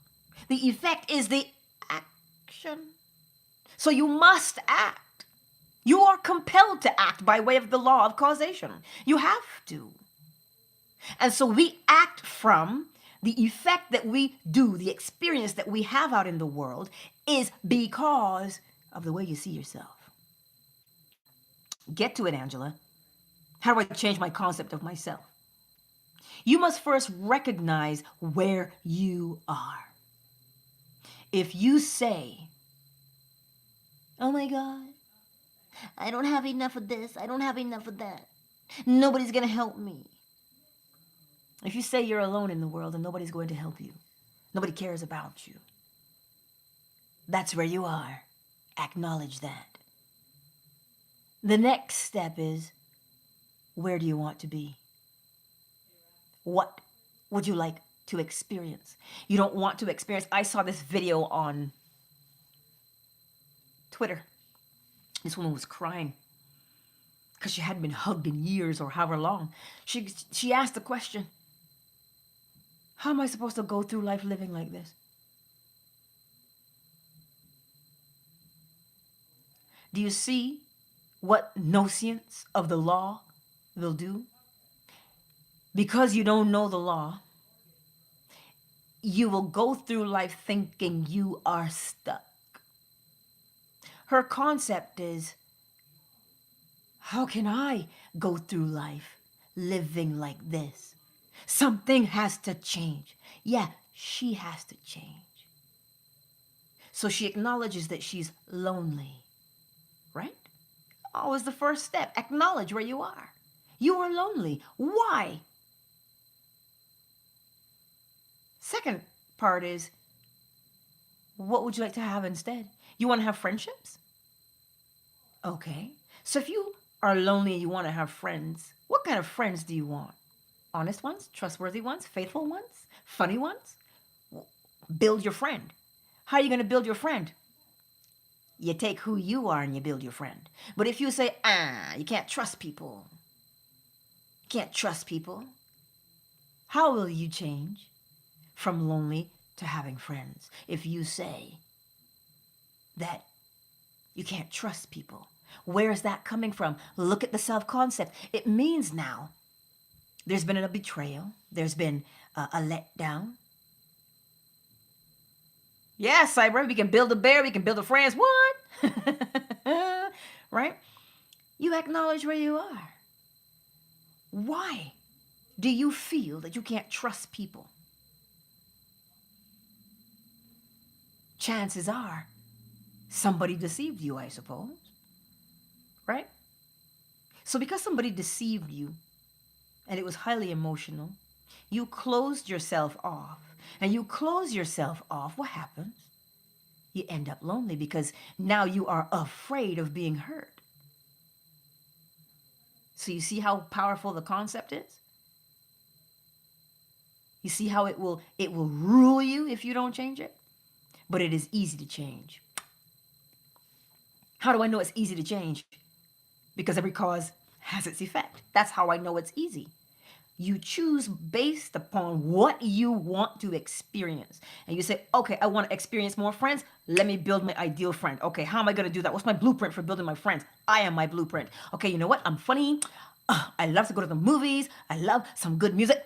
The effect is the action. So you must act. You are compelled to act by way of the law of causation. You have to. And so we act from the effect that we do, the experience that we have out in the world is because of the way you see yourself. Get to it, Angela. How do I change my concept of myself? You must first recognize where you are. If you say, oh my God, I don't have enough of this, I don't have enough of that, nobody's going to help me. If you say you're alone in the world and nobody's going to help you, nobody cares about you, that's where you are. Acknowledge that. The next step is, where do you want to be? What would you like to experience? You don't want to experience. I saw this video on Twitter. This woman was crying because she hadn't been hugged in years or however long. She asked the question, how am I supposed to go through life living like this? Do you see what nonsense of the law will do? Because you don't know the law, you will go through life thinking you are stuck. Her concept is, how can I go through life living like this? Something has to change. Yeah, she has to change. So she acknowledges that she's lonely, right? Always the first step. Acknowledge where you are. You are lonely. Why? Second part is, what would you like to have instead? You want to have friendships? Okay. So if you are lonely and you want to have friends, what kind of friends do you want? Honest ones, trustworthy ones, faithful ones, funny ones? Build your friend. How are you going to build your friend? You take who you are and you build your friend. But if you say, you can't trust people. You can't trust people. How will you change from lonely to having friends if you say that you can't trust people? Where is that coming from? Look at the self-concept. It means now there's been a betrayal. There's been a letdown. Yeah, cyber, we can build a bear, we can build a friends. What? Right? You acknowledge where you are. Why do you feel that you can't trust people? Chances are somebody deceived you, I suppose. Right? So because somebody deceived you and it was highly emotional, you closed yourself off. And you close yourself off, what happens? You end up lonely because now you are afraid of being hurt. So you see how powerful the concept is? You see how it will rule you if you don't change it? But it is easy to change. How do I know it's easy to change? Because every cause has its effect. That's how I know it's easy. You choose based upon what you want to experience. And you say, okay, I want to experience more friends. Let me build my ideal friend. Okay, how am I going to do that? What's my blueprint for building my friends? I am my blueprint. Okay, you know what? I'm funny. I love to go to the movies. I love some good music.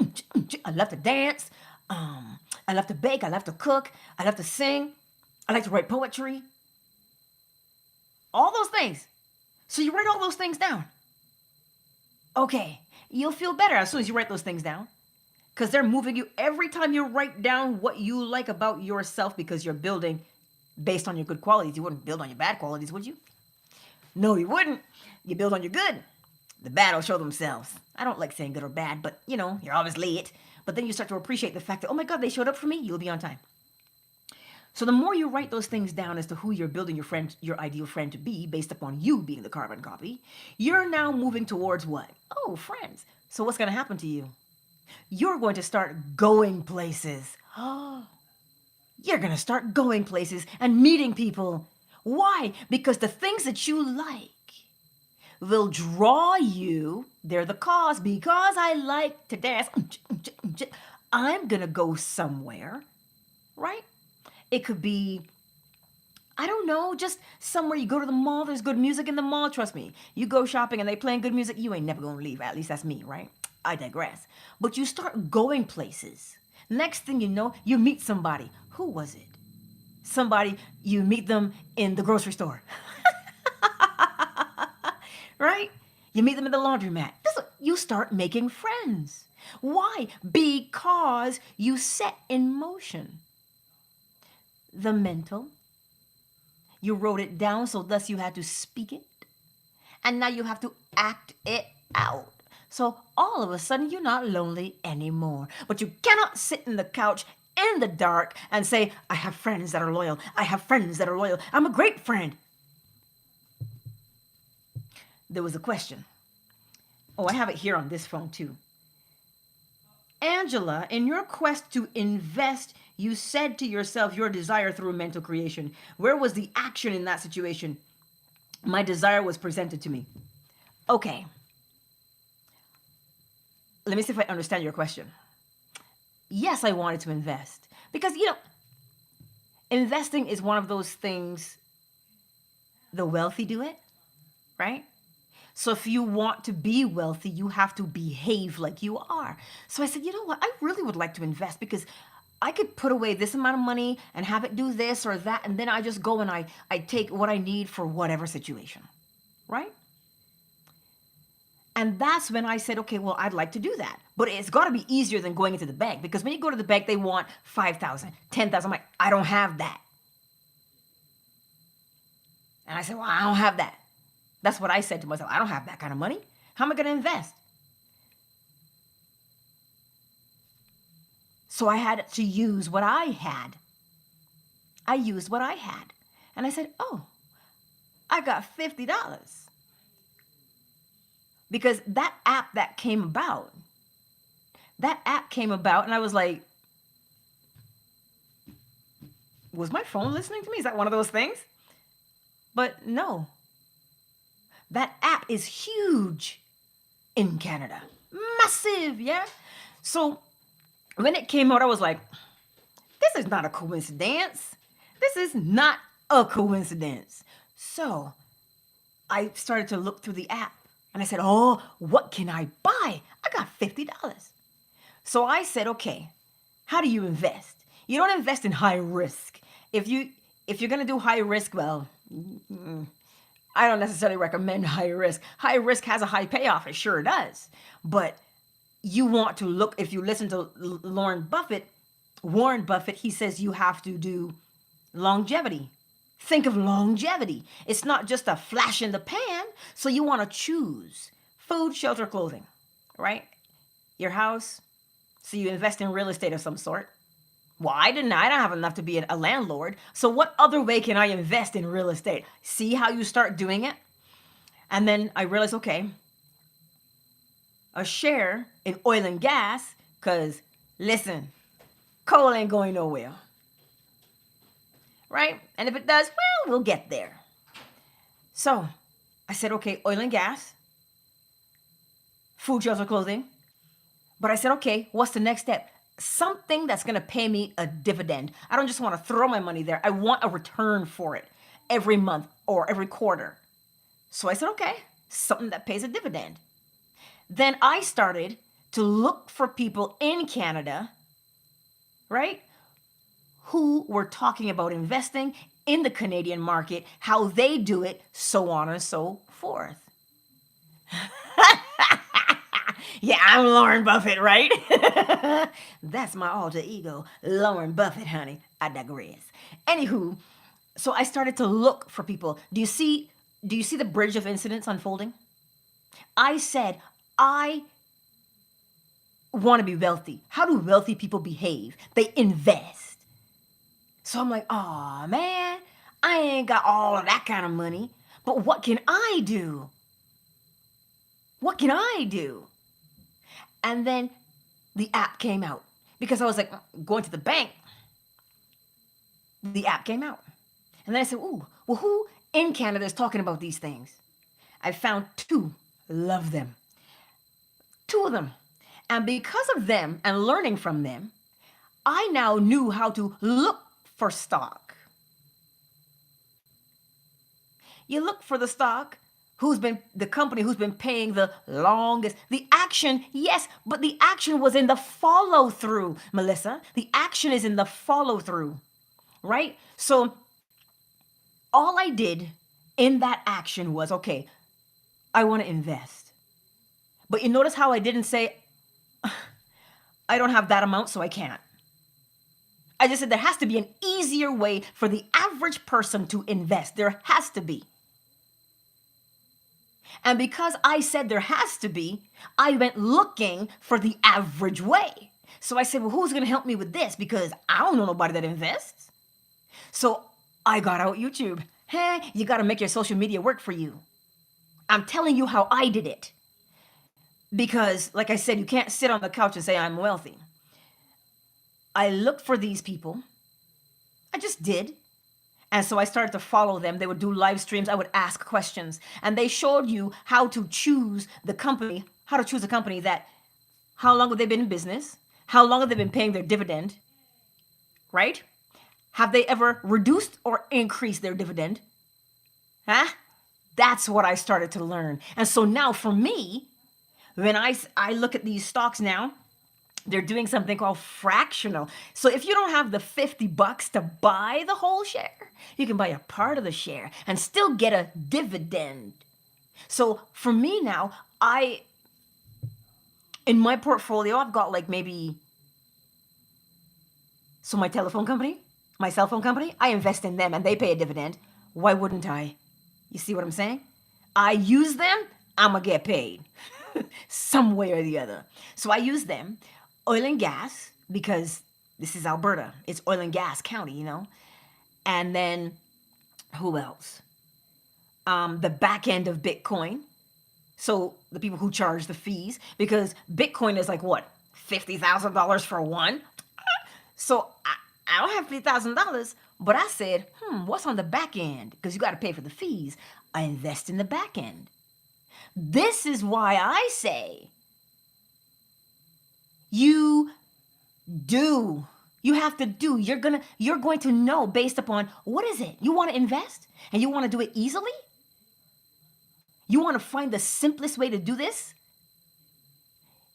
I love to dance. I love to bake. I love to cook. I love to sing. I like to write poetry. All those things. So you write all those things down. Okay, you'll feel better as soon as you write those things down, because they're moving you every time you write down what you like about yourself, because you're building based on your good qualities. You wouldn't build on your bad qualities, would you? No, you wouldn't. You build on your good. The bad will show themselves. I don't like saying good or bad, but you're always late. But then you start to appreciate the fact that, oh my God, they showed up for me. You'll be on time. So the more you write those things down as to who you're building your friend, your ideal friend to be, based upon you being the carbon copy, you're now moving towards what? Oh, friends. So what's going to happen to you? You're going to start going places. You're going to start going places and meeting people. Why? Because the things that you like, will draw you. They're the cause. Because I like to dance, I'm going to go somewhere, right? It could be, I don't know, just somewhere. You go to the mall, there's good music in the mall. Trust me, you go shopping and they playing good music, you ain't never gonna leave. At least that's me, right? I digress. But you start going places. Next thing you know, you meet somebody. Who was it? Somebody, you meet them in the grocery store. Right? You meet them in the laundromat. You start making friends. Why? Because you set in motion the mental. You wrote it down, so thus you had to speak it. And now you have to act it out. So all of a sudden, you're not lonely anymore. But you cannot sit in the couch in the dark and say, I have friends that are loyal. I have friends that are loyal. I'm a great friend. There was a question. Oh, I have it here on this phone too. Angela, in your quest to invest, you said to yourself your desire through mental creation. Where was the action in that situation? My desire was presented to me. Okay. Let me see if I understand your question. Yes, I wanted to invest. Because, investing is one of those things the wealthy do it, right? So if you want to be wealthy, you have to behave like you are. So I said, you know what? I really would like to invest because I could put away this amount of money and have it do this or that. And then I just go and I take what I need for whatever situation, right? And that's when I said, okay, well, I'd like to do that. But it's got to be easier than going into the bank because when you go to the bank, they want 5,000, 10,000. I'm like, I don't have that. And I said, well, I don't have that. That's what I said to myself. I don't have that kind of money. How am I going to invest? So I had to use what I had. I used what I had. And I said, oh, I got $50. Because that app that came about, and I was like, was my phone listening to me? Is that one of those things? But no. That app is huge in Canada. Massive, yeah? So when it came out, I was like, this is not a coincidence. This is not a coincidence. So I started to look through the app and I said, oh, what can I buy? I got $50. So I said, okay, how do you invest? You don't invest in high risk. If you're going to do high risk, well, I don't necessarily recommend high risk. High risk has a high payoff. It sure does. But you want to look, if you listen to Warren Buffett, he says you have to do longevity. Think of longevity. It's not just a flash in the pan. So you want to choose food, shelter, clothing, right? Your house. So you invest in real estate of some sort. Well, I don't have enough to be a landlord. So what other way can I invest in real estate? See how you start doing it? And then I realized, okay, a share in oil and gas, because listen, coal ain't going nowhere. Right? And if it does, well, we'll get there. So I said, okay, oil and gas, food, shelter, clothing. But I said, okay, what's the next step? Something that's going to pay me a dividend. I don't just want to throw my money there. I want a return for it every month or every quarter. So I said, okay, something that pays a dividend. Then I started to look for people in Canada, right, who were talking about investing in the Canadian market, how they do it, so on and so forth. Yeah, I'm Warren Buffett, right? That's my alter ego, Warren Buffett, honey. I digress. Anywho, so I started to look for people. Do you see the bridge of incidents unfolding? I said, I want to be wealthy. How do wealthy people behave? They invest. So I'm like, oh man, I ain't got all of that kind of money. But what can I do? What can I do? And then the app came out because I was like going to the bank. The app came out. And then I said, ooh, well, who in Canada is talking about these things? I found two, love them, two of them. And because of them and learning from them, I now knew how to look for stock. You look for the stock who's been the company who's been paying the longest. The action, yes, but the action was in the follow through, Melissa. The action is in the follow through, right? So all I did in that action was, okay, I want to invest. But you notice how I didn't say, I don't have that amount, so I can't. I just said there has to be an easier way for the average person to invest. There has to be. And because I said there has to be, I went looking for the average way. So I said, well, who's going to help me with this? Because I don't know nobody that invests. So I got out YouTube. Hey, you got to make your social media work for you. I'm telling you how I did it. Because, like I said, you can't sit on the couch and say, I'm wealthy. I looked for these people. I just did. And so I started to follow them. They would do live streams. I would ask questions. And they showed you how to choose the company, that, how long have they been in business? How long have they been paying their dividend? Right? Have they ever reduced or increased their dividend? Huh? That's what I started to learn. And so now for me, when I look at these stocks now, they're doing something called fractional. So if you don't have the $50 to buy the whole share, you can buy a part of the share and still get a dividend. So for me now, in my portfolio, I've got like maybe, so my telephone company, my cell phone company, I invest in them and they pay a dividend. Why wouldn't I? You see what I'm saying? I use them, I'm gonna get paid some way or the other. So I use them. Oil and gas, because this is Alberta. It's oil and gas county, you know? And then who else? The back end of Bitcoin. So the people who charge the fees, because Bitcoin is like what? $50,000 for one? So I don't have $50,000, but I said, what's on the back end? Because you got to pay for the fees. I invest in the back end. This is why I say you have to do. You're going to know based upon what is it? You want to invest and you want to do it easily? You want to find the simplest way to do this?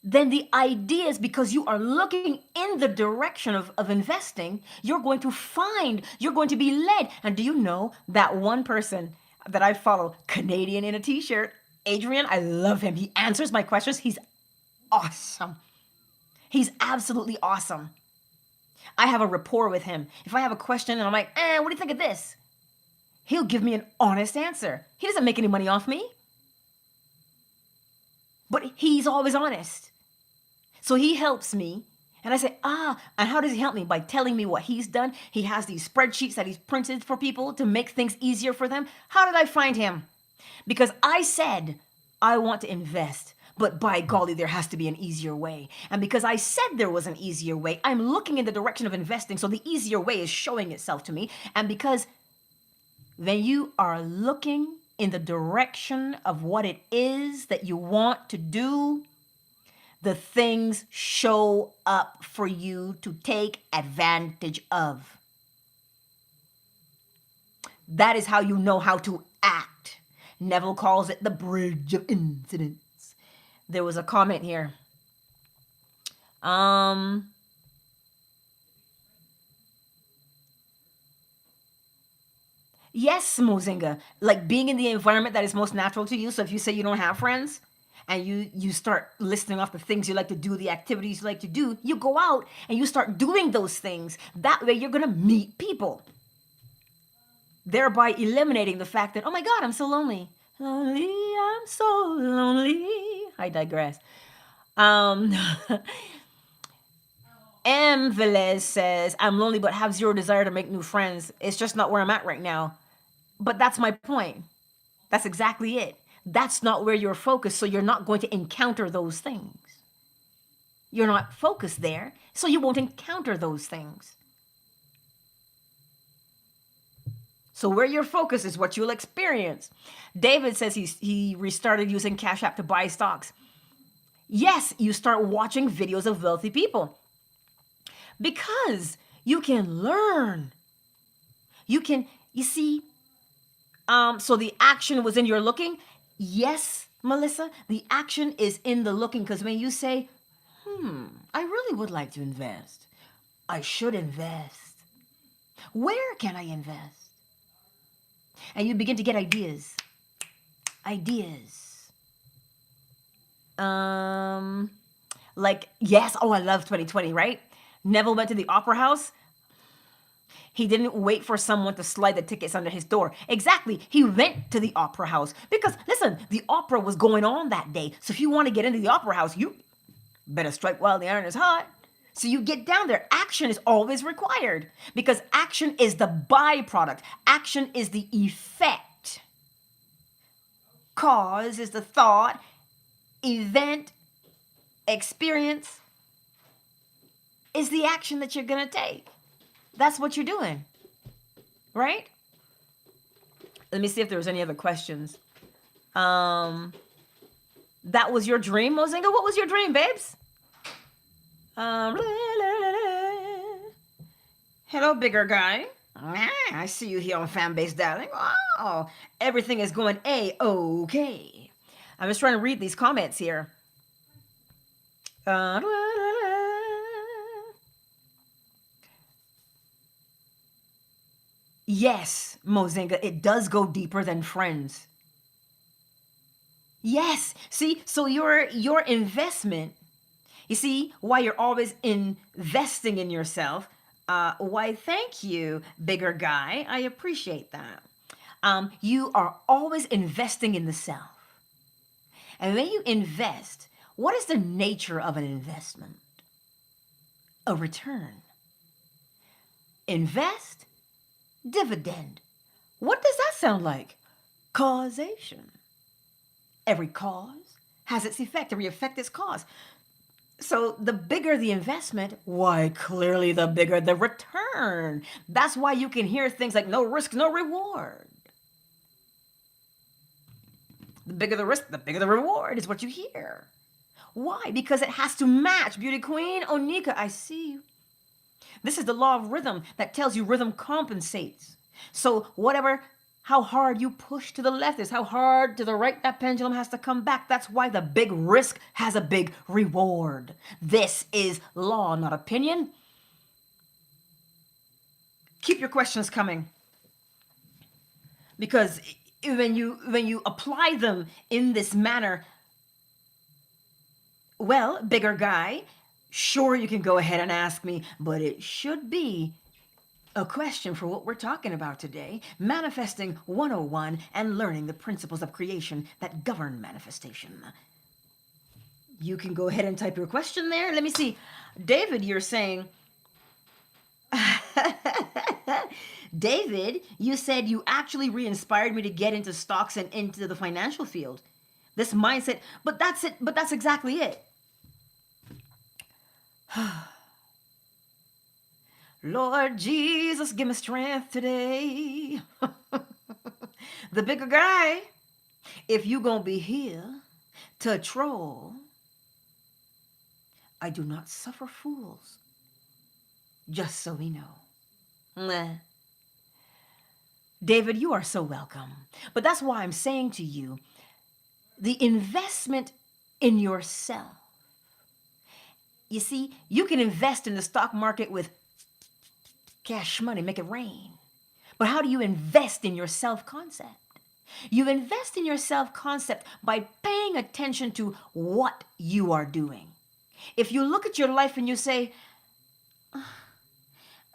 Then the idea is because you are looking in the direction of investing, you're going to be led. And do you know that one person that I follow, Canadian in a t-shirt, Adrian, I love him. He answers my questions. He's awesome. He's absolutely awesome. I have a rapport with him. If I have a question and I'm like, what do you think of this? He'll give me an honest answer. He doesn't make any money off me. But he's always honest. So he helps me. And I say, and how does he help me? By telling me what he's done. He has these spreadsheets that he's printed for people to make things easier for them. How did I find him? Because I said, I want to invest. But by golly, there has to be an easier way. And because I said there was an easier way, I'm looking in the direction of investing. So the easier way is showing itself to me. And because when you are looking in the direction of what it is that you want to do, the things show up for you to take advantage of. That is how you know how to act. Neville calls it the bridge of incidents. There was a comment here. Yes, Mozinga, like being in the environment that is most natural to you. So if you say you don't have friends and you start listing off the things you like to do, the activities you like to do, you go out and you start doing those things. That way you're going to meet people, thereby eliminating the fact that, oh my God, I'm so lonely. Lonely, I'm so lonely. I digress. M. Velez says, I'm lonely but have zero desire to make new friends. It's just not where I'm at right now. But that's my point. That's exactly it. That's not where you're focused, so you're not going to encounter those things. You're not focused there, so you won't encounter those things. So where your focus is what you'll experience. David says he restarted using Cash App to buy stocks. Yes, you start watching videos of wealthy people because you can learn. You see, so the action was in your looking. Yes, Melissa, the action is in the looking, because when you say, I really would like to invest. I should invest. Where can I invest? And you begin to get ideas. Like, yes, I love 2020, right? Neville went to the opera house. He didn't wait for someone to slide the tickets under his door. Exactly. He went to the opera house because, listen, the opera was going on that day. So if you want to get into the opera house, you better strike while the iron is hot. So you get down there. Action is always required because action is the byproduct. Action is the effect. Cause is the thought, event, experience is the action that you're going to take. That's what you're doing, right? Let me see if there was any other questions. That was your dream, Mozinga? What was your dream, babes? Hello, bigger guy. I see you here on Fanbase, darling. Wow, everything is going A-okay. I'm just trying to read these comments here. Yes, Mozinga, it does go deeper than friends. Yes, see, so your investment, you see, why you're always investing in yourself. Why, thank you, bigger guy. I appreciate that. You are always investing in the self. And when you invest, what is the nature of an investment? A return. Invest, dividend. What does that sound like? Causation. Every cause has its effect. Every effect is cause. So the bigger the investment, why, clearly the bigger the return. That's why you can hear things like no risk, no reward. The bigger the risk, the bigger the reward is what you hear. Why? Because it has to match. Beauty Queen, Onika, I see you. This is the law of rhythm that tells you rhythm compensates. So how hard you push to the left is how hard to the right that pendulum has to come back. That's why the big risk has a big reward. This is law, not opinion. Keep your questions coming. Because when you apply them in this manner, well, bigger guy, sure, you can go ahead and ask me, but it should be a question for what we're talking about today, manifesting 101 and learning the principles of creation that govern manifestation. You can go ahead and type your question there. Let me see. David, you're saying, David, you said you actually re-inspired me to get into stocks and into the financial field. This mindset, but that's it. But that's exactly it. Lord Jesus, give me strength today. The bigger guy, if you gonna be here to troll, I do not suffer fools. Just so we know. Meh. David, you are so welcome. But that's why I'm saying to you, the investment in yourself. You see, you can invest in the stock market with cash money, make it rain. But how do you invest in your self-concept? You invest in your self-concept by paying attention to what you are doing. If you look at your life and you say,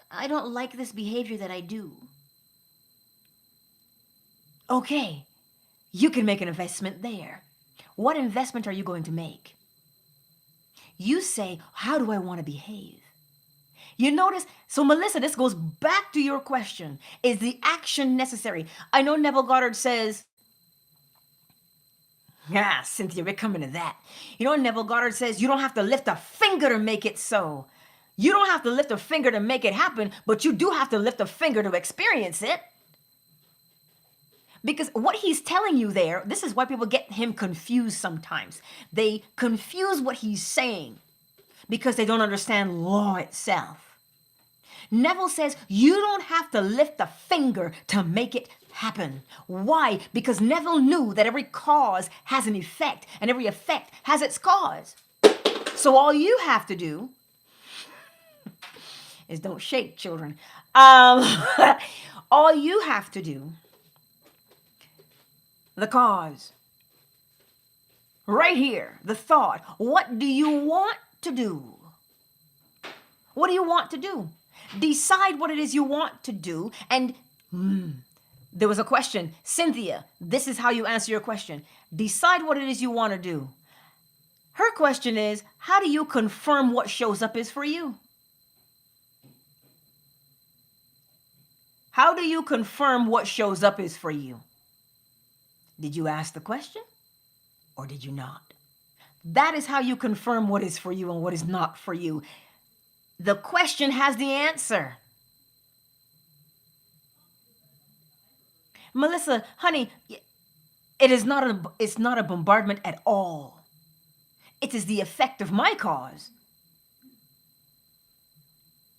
I don't like this behavior that I do. Okay, you can make an investment there. What investment are you going to make? You say, how do I want to behave? You notice, so Melissa, this goes back to your question. Is the action necessary? I know Neville Goddard says, Cynthia, we're coming to that. You know, Neville Goddard says, you don't have to lift a finger to make it so. You don't have to lift a finger to make it happen, but you do have to lift a finger to experience it. Because what he's telling you there, this is why people get him confused sometimes. They confuse what he's saying because they don't understand law itself. Neville says you don't have to lift a finger to make it happen. Why? Because Neville knew that every cause has an effect and every effect has its cause. So all you have to do is don't shake, children. All you have to do, the cause, right here, the thought. What do you want to do? What do you want to do? Decide what it is you want to do. And there was a question. Cynthia, this is how you answer your question. Decide what it is you want to do. Her question is, how do you confirm what shows up is for you? How do you confirm what shows up is for you? Did you ask the question or did you not? That is how you confirm what is for you and what is not for you. The question has the answer. Melissa, honey, it's not a bombardment at all. It is the effect of my cause.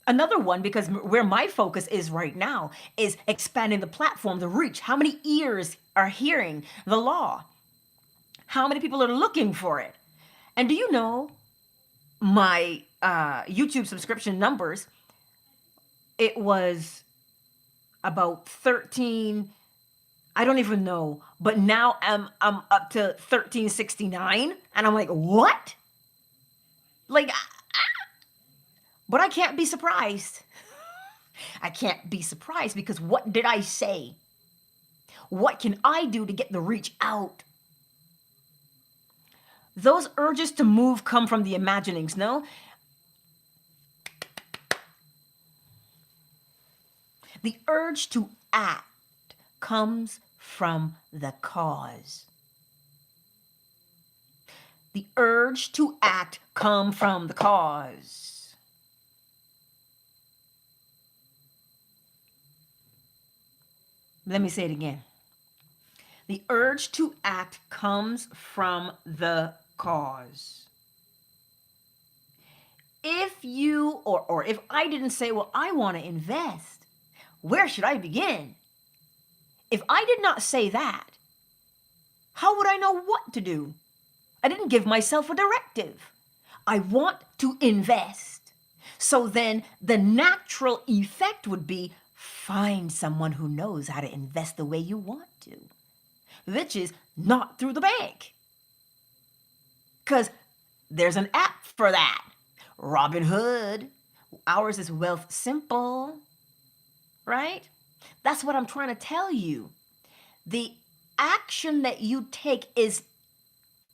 Another one, because where my focus is right now, is expanding the platform, the reach. How many ears are hearing the law? How many people are looking for it? And do you know my YouTube subscription numbers? It was about 13, I don't even know, but now I'm up to 1369, and I'm like, what? Like, but I can't be surprised. I can't be surprised because what did I say? What can I do to get the reach out? Those urges to move come from the imaginings, no? The urge to act comes from the cause. The urge to act comes from the cause. Let me say it again. The urge to act comes from the cause. If you, or if I didn't say, well, I want to invest, where should I begin? If I did not say that, how would I know what to do? I didn't give myself a directive. I want to invest. So then the natural effect would be find someone who knows how to invest the way you want to, which is not through the bank. Because there's an app for that. Robinhood. Ours is Wealth Simple, right? That's what I'm trying to tell you. The action that you take is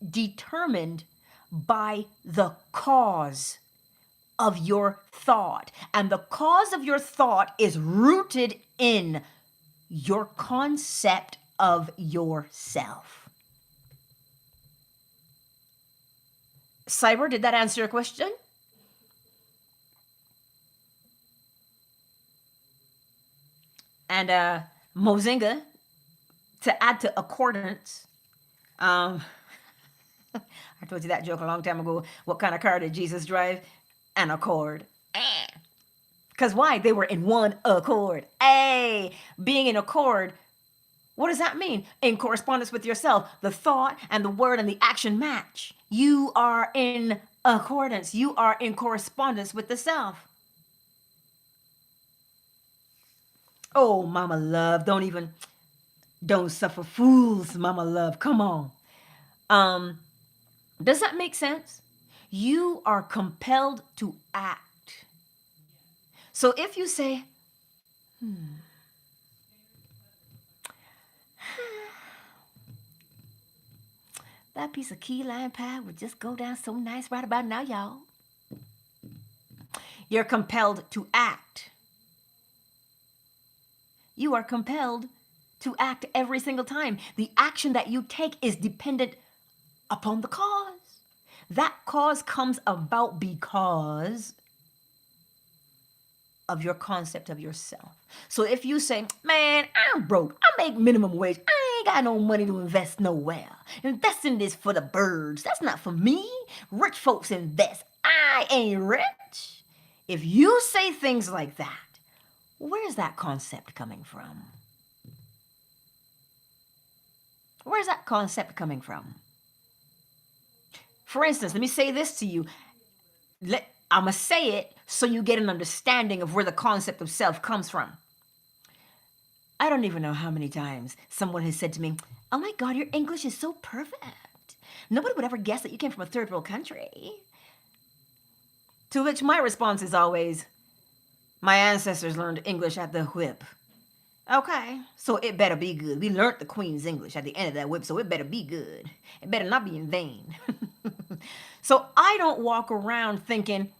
determined by the cause of your thought. And the cause of your thought is rooted in your concept of yourself. Cyber, did that answer your question? And Mozinga, to add to accordance, I told you that joke a long time ago. What kind of car did Jesus drive? An Accord. Because why? They were in one accord. Hey, being in accord, what does that mean? In correspondence with yourself, the thought and the word and the action match. You are in accordance. You are in correspondence with the self. Oh, mama love, don't suffer fools, mama love. Come on. Does that make sense? You are compelled to act. So if you say, that piece of key lime pie would just go down so nice right about now, y'all. You're compelled to act. You are compelled to act every single time. The action that you take is dependent upon the cause. That cause comes about because of your concept of yourself. So if you say, man, I'm broke, I make minimum wage, I got no money to invest nowhere. Investing is for the birds. That's not for me. Rich folks invest. I ain't rich. If you say things like that, where's that concept coming from? Where's that concept coming from? For instance, let me say this to you. I'm going to say it so you get an understanding of where the concept of self comes from. I don't even know how many times someone has said to me, "Oh my God, your English is so perfect. Nobody would ever guess that you came from a third world country." To which my response is always, "My ancestors learned English at the whip." Okay, so it better be good. We learned the Queen's English at the end of that whip, so it better be good. It better not be in vain. So I don't walk around thinking,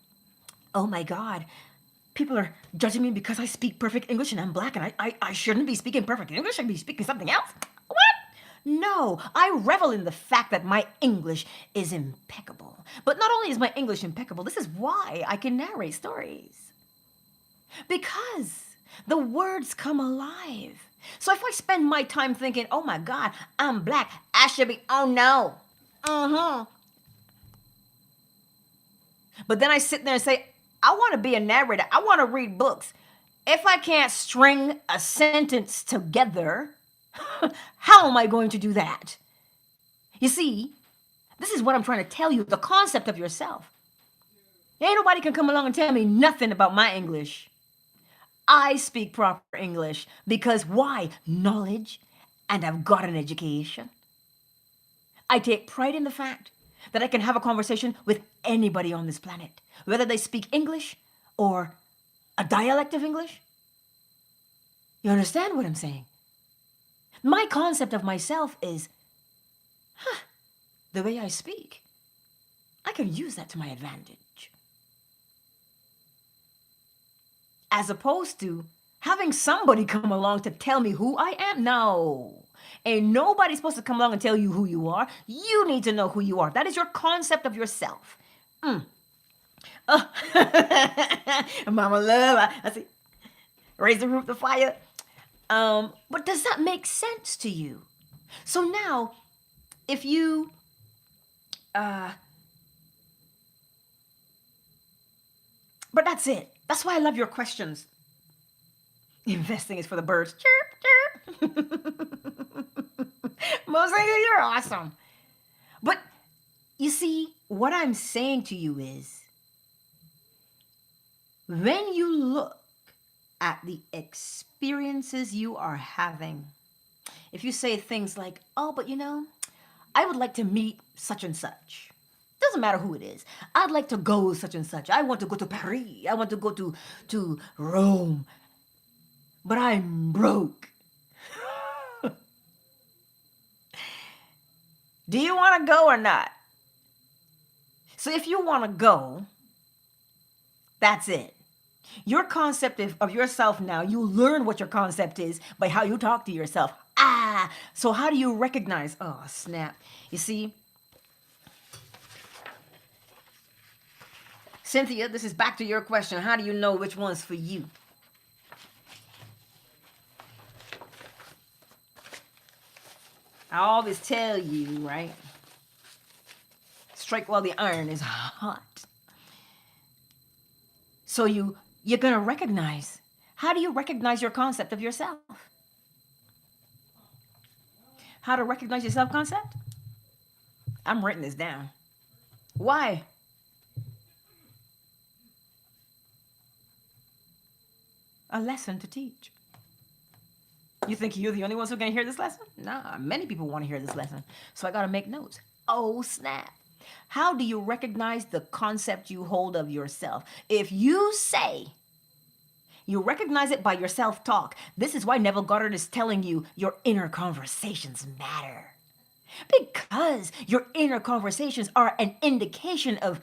"Oh my God, people are judging me because I speak perfect English and I'm black and I shouldn't be speaking perfect English. I should be speaking something else." What? No, I revel in the fact that my English is impeccable. But not only is my English impeccable, this is why I can narrate stories. Because the words come alive. So if I spend my time thinking, "Oh my God, I'm black, I should be," oh no. But then I sit there and say, I want to be a narrator. I want to read books. If I can't string a sentence together, how am I going to do that? You see, this is what I'm trying to tell you, the concept of yourself. Ain't nobody can come along and tell me nothing about my English. I speak proper English because why? Knowledge, and I've got an education. I take pride in the fact that I can have a conversation with anybody on this planet, whether they speak English or a dialect of English. You understand what I'm saying? My concept of myself is, the way I speak, I can use that to my advantage. As opposed to having somebody come along to tell me who I am. No. Ain't nobody supposed to come along and tell you who you are. You need to know who you are. That is your concept of yourself. Oh. Mama love, I see. Raise the roof, the fire. But does that make sense to you? So now, if you, but that's it. That's why I love your questions. Investing is for the birds. Chirp, chirp. Mostly you're awesome. But you see, what I'm saying to you is, when you look at the experiences you are having, if you say things like, "Oh, but you know, I would like to meet such and such. Doesn't matter who it is. I'd like to go such and such. I want to go to Paris. I want to go to Rome. But I'm broke." Do you want to go or not? So if you want to go, that's it. Your concept of yourself now, you learn what your concept is by how you talk to yourself. So how do you recognize? Oh, snap. You see, Cynthia, this is back to your question. How do you know which one's for you? I always tell you, right? Strike while the iron is hot. So you're going to recognize. How do you recognize your concept of yourself? How to recognize your self-concept? I'm writing this down. Why? A lesson to teach. You think you're the only ones who are going to hear this lesson? Nah, many people want to hear this lesson. So I got to make notes. Oh, snap. How do you recognize the concept you hold of yourself? If you say you recognize it by your self-talk, this is why Neville Goddard is telling you your inner conversations matter. Because your inner conversations are an indication of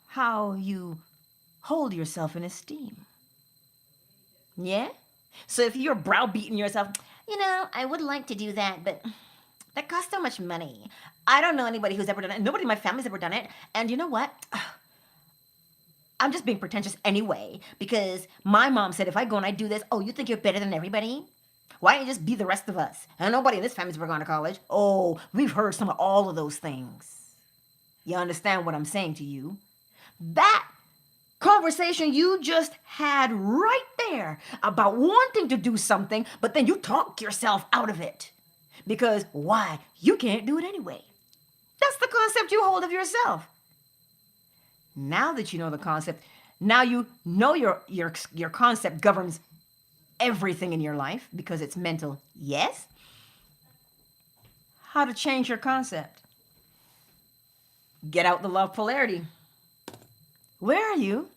how you hold yourself in esteem. Yeah? So if you're browbeating yourself, "You know, I would like to do that, but that costs so much money. I don't know anybody who's ever done it. Nobody in my family's ever done it. And you know what? I'm just being pretentious anyway, because my mom said if I go and I do this, oh, you think you're better than everybody? Why don't you just be the rest of us? And nobody in this family's ever gone to college. Oh, we've heard some of all of those things. You understand what I'm saying to you? That conversation you just had right there about wanting to do something, but then you talk yourself out of it. Because why? You can't do it anyway. That's the concept you hold of yourself. Now that you know the concept, now you know your concept governs everything in your life because it's mental. Yes? How to change your concept? Get out the law of polarity. Where are you?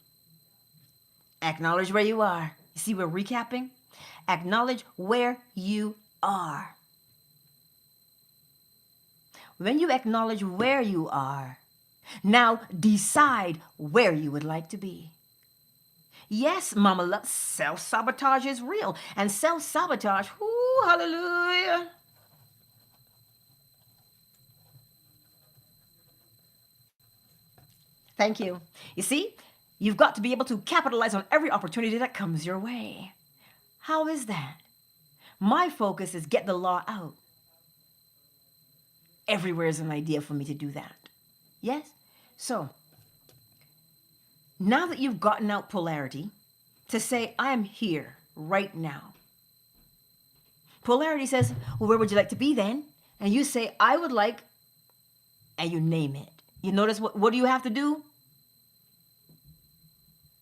Acknowledge where you are. You see, we're recapping. Acknowledge where you are. When you acknowledge where you are, now decide where you would like to be. Yes, Mama Love, self-sabotage is real. And self-sabotage, whoo, hallelujah. Thank you. You see, you've got to be able to capitalize on every opportunity that comes your way. How is that? My focus is get the law out. Everywhere is an idea for me to do that. Yes? So, now that you've gotten out polarity, to say, I am here right now. Polarity says, well, where would you like to be then? And you say, I would like, and you name it. You notice what do you have to do?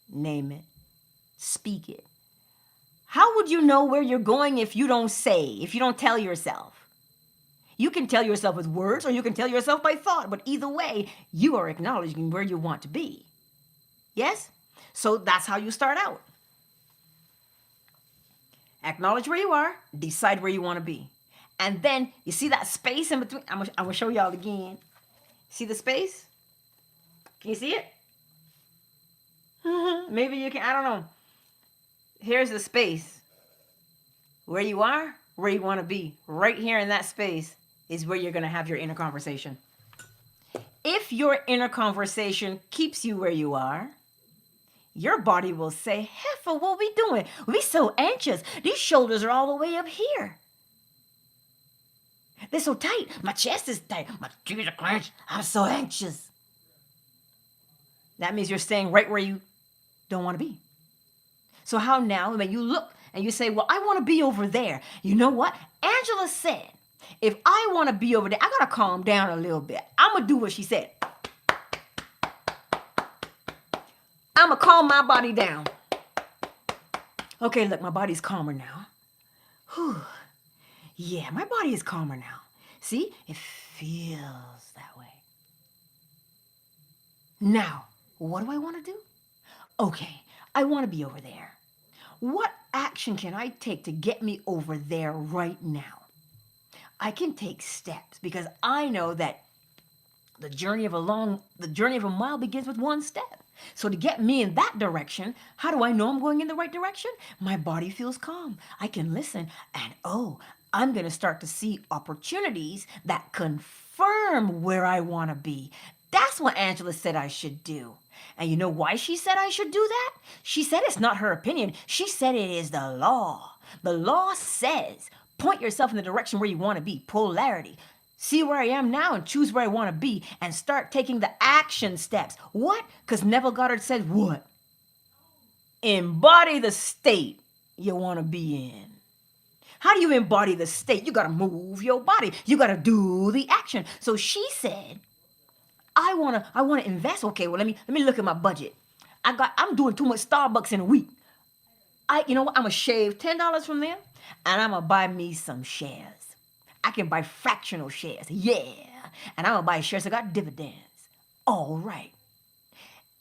Name it. Speak it. How would you know where you're going if you don't say, if you don't tell yourself? You can tell yourself with words or you can tell yourself by thought, but either way, you are acknowledging where you want to be. Yes? So that's how you start out. Acknowledge where you are, decide where you want to be. And then, you see that space in between? I'm going to show y'all again. See the space? Can you see it? Maybe you can, I don't know. Here's the space. Where you are, where you want to be. Right here in that space is where you're going to have your inner conversation. If your inner conversation keeps you where you are, your body will say, Heifer, what we doing? We so anxious. These shoulders are all the way up here. They're so tight. My chest is tight. My teeth are clenched. I'm so anxious. That means you're staying right where you don't want to be. So how now, when you look and you say, well, I want to be over there. You know what? Angela said, if I want to be over there, I got to calm down a little bit. I'm going to do what she said. I'm going to calm my body down. Okay, look, my body's calmer now. Whew. Yeah, my body is calmer now. See, it feels that way. Now, what do I want to do? Okay, I want to be over there. What action can I take to get me over there right now? I can take steps because I know that the journey of a mile begins with one step. So to get me in that direction, how do I know I'm going in the right direction? My body feels calm. I can listen and I'm going to start to see opportunities that confirm where I want to be. That's what Angela said I should do. And you know why she said I should do that? She said it's not her opinion. She said it is the law. The law says, point yourself in the direction where you want to be, polarity. See where I am now and choose where I want to be and start taking the action steps. What? Because Neville Goddard said what? Embody the state you want to be in. How do you embody the state? You got to move your body. You got to do the action. So she said, I want to invest. Okay, well, let me look at my budget. I'm doing too much Starbucks in a week. You know what? I'm going to shave $10 from there and I'm going to buy me some shares. I can buy fractional shares. Yeah. And I'm going to buy shares that got dividends. All right.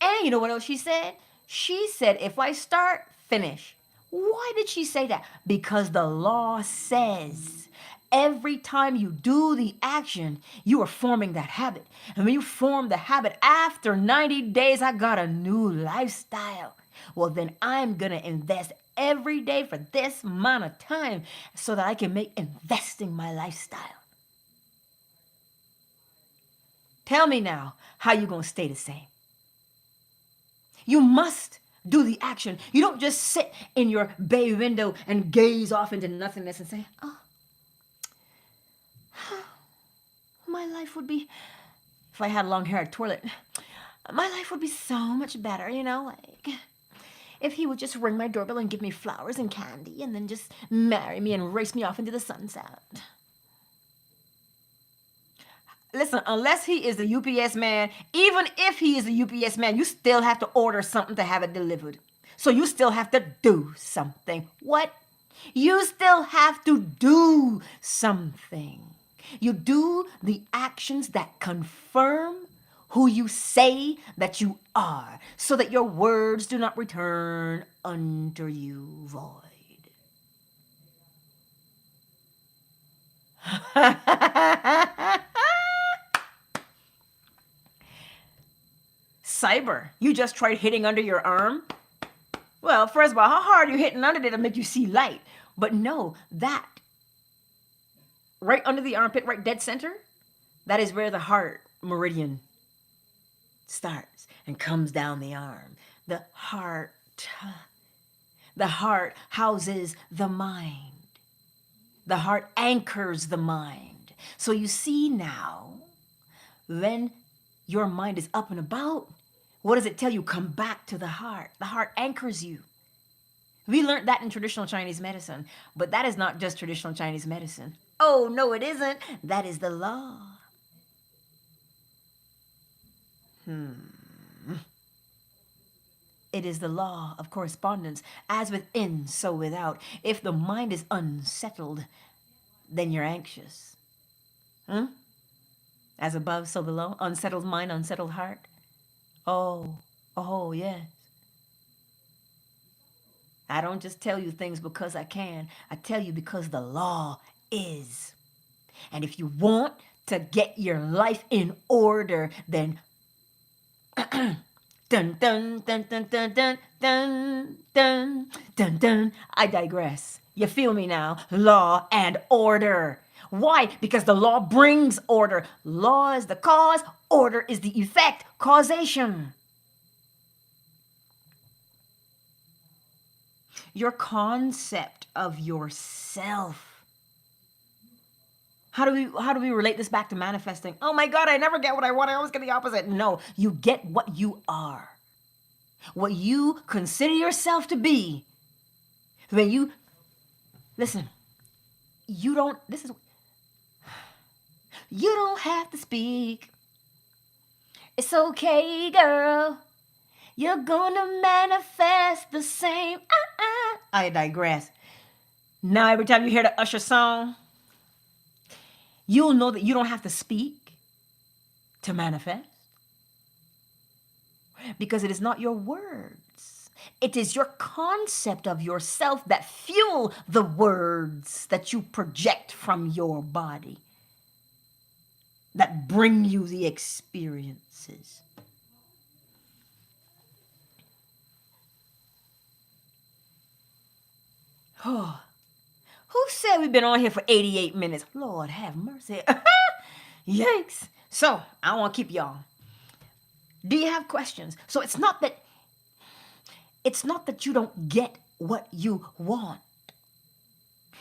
And you know what else she said? She said, if I start, finish. Why did she say that? Because the law says every time you do the action, you are forming that habit. And when you form the habit, after 90 days, I got a new lifestyle. Well, then I'm going to invest every day for this amount of time so that I can make investing my lifestyle. Tell me now, how you going to stay the same? You must Do the action. You don't just sit in your bay window and gaze off into nothingness and say, oh, my life would be, if I had long hair, I'd twirl it. My life would be so much better, like if he would just ring my doorbell and give me flowers and candy and then just marry me and race me off into the sunset. Listen, unless he is a UPS man, even if he is a UPS man, you still have to order something to have it delivered. So you still have to do something. What? You still have to do something. You do the actions that confirm who you say that you are, so that your words do not return unto you void. Cyber, you just tried hitting under your arm? Well, first of all, how hard are you hitting under there to make you see light? But no, that right under the armpit, right dead center, that is where the heart meridian starts and comes down the arm. The heart houses the mind. The heart anchors the mind. So you see now, when your mind is up and about, what does it tell you? Come back to the heart. The heart anchors you. We learned that in traditional Chinese medicine, but that is not just traditional Chinese medicine. Oh, no, it isn't. That is the law. It is the law of correspondence. As within, so without. If the mind is unsettled, then you're anxious. As above, so below. Unsettled mind, unsettled heart. Oh, yes. I don't just tell you things because I can. I tell you because the law is. And if you want to get your life in order, then dun dun dun dun dun dun dun dun dun dun. I digress. You feel me now? Law and order. Why? Because the law brings order. Law is the cause, order is the effect, causation. Your concept of yourself. How do we relate this back to manifesting? Oh my God, I never get what I want. I always get the opposite. No, you get what you are. What you consider yourself to be. When you, listen, you don't have to speak. It's okay, girl. You're gonna manifest the same. I digress. Now every time you hear the Usher song, you'll know that you don't have to speak to manifest. Because it is not your words. It is your concept of yourself that fuel the words that you project from your body, that bring you the experiences. Oh, who said we've been on here for 88 minutes? Lord have mercy. Yikes. So, I don't want to keep y'all. Do you have questions? So it's not that you don't get what you want.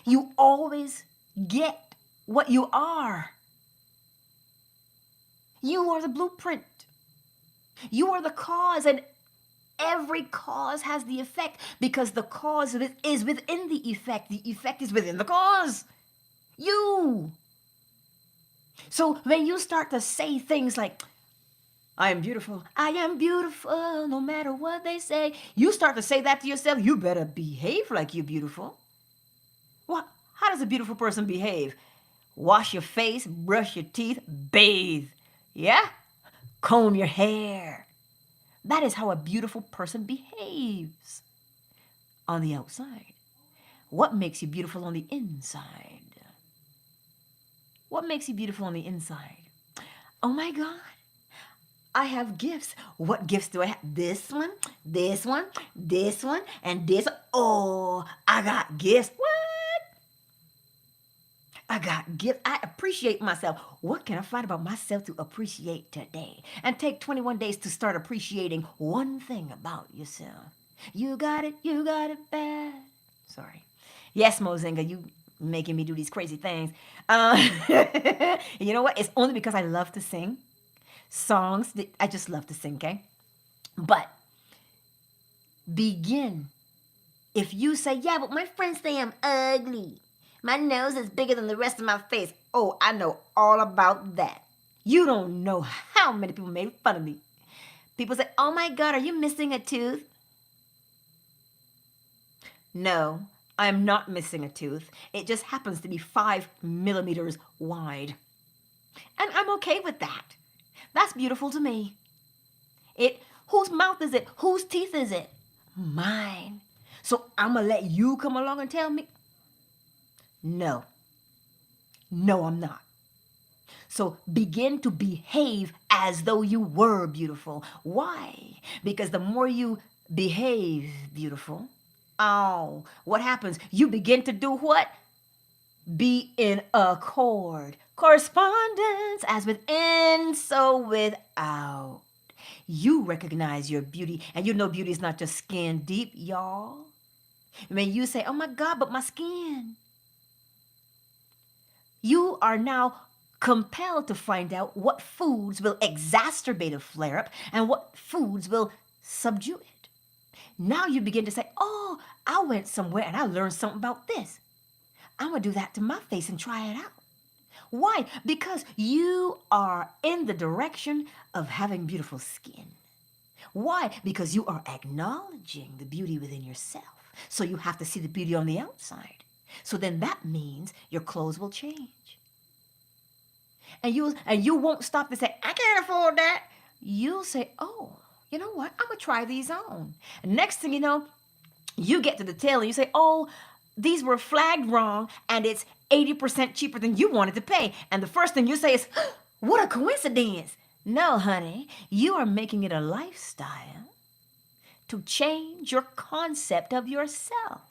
You always get what you are. You are the blueprint. You are the cause, and every cause has the effect because the cause of it is within the effect. The effect is within the cause. You. So when you start to say things like, I am beautiful, no matter what they say, you start to say that to yourself, you better behave like you're beautiful. Well, how does a beautiful person behave? Wash your face, brush your teeth, bathe. Yeah? Comb your hair. That is how a beautiful person behaves on the outside. What makes you beautiful on the inside? What makes you beautiful on the inside? Oh my God, I have gifts. What gifts do I have? This one, this one, this one, and this. Oh, I got gifts. What? I got gifts. I appreciate myself. What can I find about myself to appreciate today? And take 21 days to start appreciating one thing about yourself. You got it bad. Sorry. Yes, Mozinga, you making me do these crazy things. You know what? It's only because I love to sing songs. I just love to sing, okay? But begin. If you say, yeah, but my friends say I'm ugly. My nose is bigger than the rest of my face. Oh, I know all about that. You don't know how many people made fun of me. People say, oh my God, are you missing a tooth? No, I'm not missing a tooth. It just happens to be 5 millimeters wide. And I'm okay with that. That's beautiful to me. Whose mouth is it? Whose teeth is it? Mine. So I'm gonna let you come along and tell me? No. No, I'm not. So begin to behave as though you were beautiful. Why? Because the more you behave beautiful, oh, what happens? You begin to do what? Be in accord. Correspondence, as within, so without. You recognize your beauty, and you know beauty is not just skin deep, y'all. When you say, oh my God, but my skin. You are now compelled to find out what foods will exacerbate a flare up and what foods will subdue it. Now you begin to say, oh, I went somewhere and I learned something about this. I'm going to do that to my face and try it out. Why? Because you are in the direction of having beautiful skin. Why? Because you are acknowledging the beauty within yourself. So you have to see the beauty on the outside. So then that means your clothes will change. And you won't stop to say, I can't afford that. You'll say, oh, you know what? I'm going to try these on. And next thing you know, you get to the tail and you say, oh, these were flagged wrong and it's 80% cheaper than you wanted to pay. And the first thing you say is, what a coincidence. No, honey, you are making it a lifestyle to change your concept of yourself.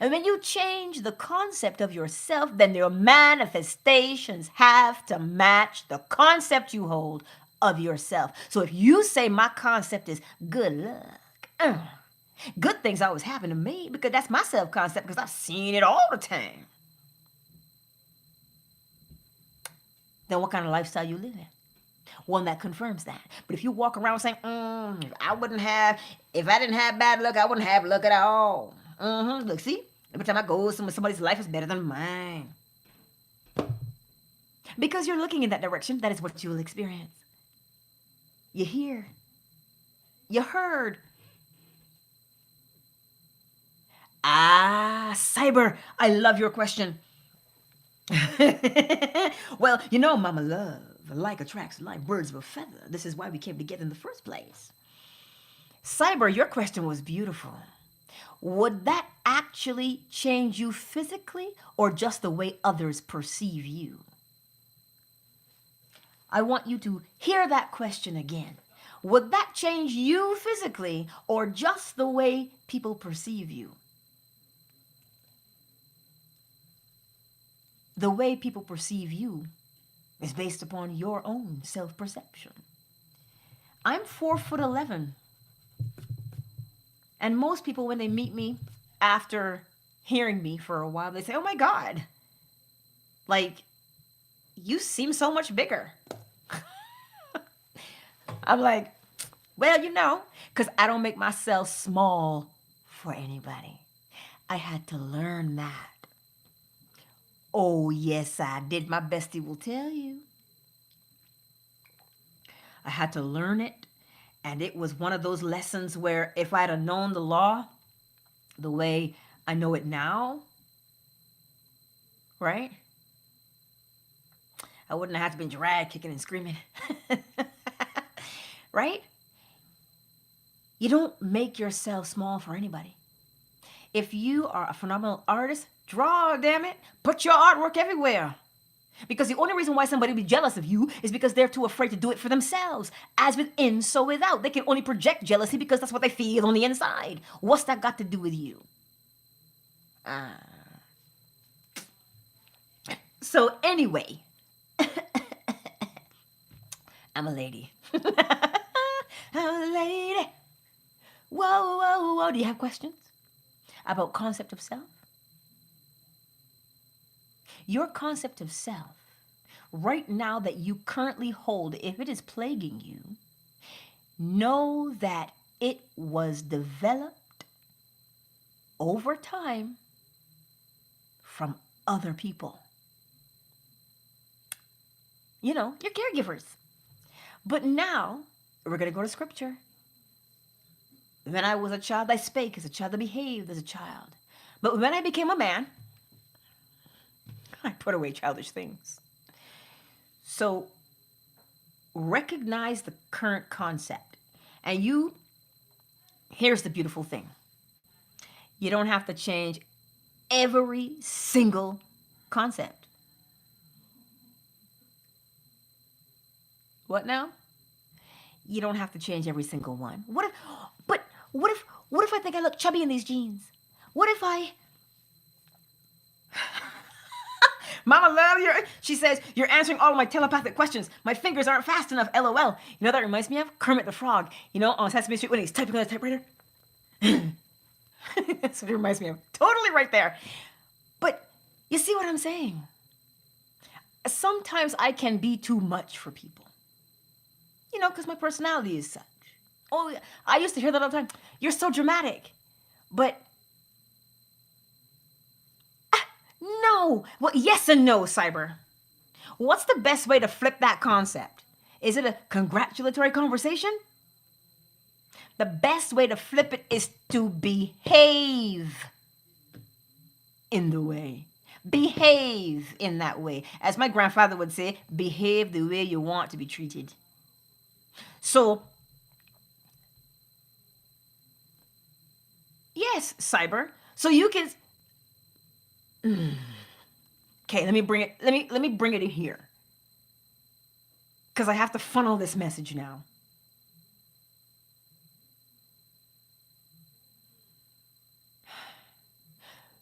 And when you change the concept of yourself, then your manifestations have to match the concept you hold of yourself. So if you say my concept is good luck, good things always happen to me because that's my self-concept because I've seen it all the time. Then what kind of lifestyle you live in? One that confirms that. But if you walk around saying, if I didn't have bad luck, I wouldn't have luck at all. Look, see? Every time I go, somebody's life is better than mine. Because you're looking in that direction, that is what you will experience. You hear. You heard. Cyber, I love your question. Well, you know, Mama Love, like attracts like, birds of a feather. This is why we came together in the first place. Cyber, your question was beautiful. Would that actually change you physically or just the way others perceive you? I want you to hear that question again. Would that change you physically or just the way people perceive you? The way people perceive you is based upon your own self-perception. I'm 4'11". And most people, when they meet me after hearing me for a while, they say, oh my God, like, you seem so much bigger. I'm like, well, you know, because I don't make myself small for anybody. I had to learn that. Oh, yes, I did. My bestie will tell you. I had to learn it. And it was one of those lessons where if I'd have known the law the way I know it now, right? I wouldn't have had to be dragged, kicking and screaming. Right? You don't make yourself small for anybody. If you are a phenomenal artist, draw, damn it. Put your artwork everywhere. Because the only reason why somebody would be jealous of you is because they're too afraid to do it for themselves. As within, so without. They can only project jealousy because that's what they feel on the inside. What's that got to do with you? So anyway, I'm a lady. I'm a lady. Whoa. Do you have questions about concept of self? Your concept of self, right now that you currently hold, if it is plaguing you, know that it was developed over time from other people. You know, your caregivers. But now, we're going to go to scripture. When I was a child, I spake as a child, I behaved as a child. But when I became a man, I put away childish things. So recognize the current concept. And here's the beautiful thing. You don't have to change every single concept. What now? You don't have to change every single one. What if I think I look chubby in these jeans? What if I Mama love your she says, you're answering all of my telepathic questions. My fingers aren't fast enough, LOL. You know that reminds me of? Kermit the Frog, you know, on Sesame Street when he's typing on the typewriter. That's what it reminds me of. Totally right there. But you see what I'm saying? Sometimes I can be too much for people. You know, because my personality is such. Oh, I used to hear that all the time. You're so dramatic. But no. Well, yes and no, Cyber. What's the best way to flip that concept? Is it a congratulatory conversation? The best way to flip it is to behave in the way. Behave in that way. As my grandfather would say, behave the way you want to be treated. So, yes, Cyber. So you can. Okay, let me bring it. Let me bring it in here, because I have to funnel this message now.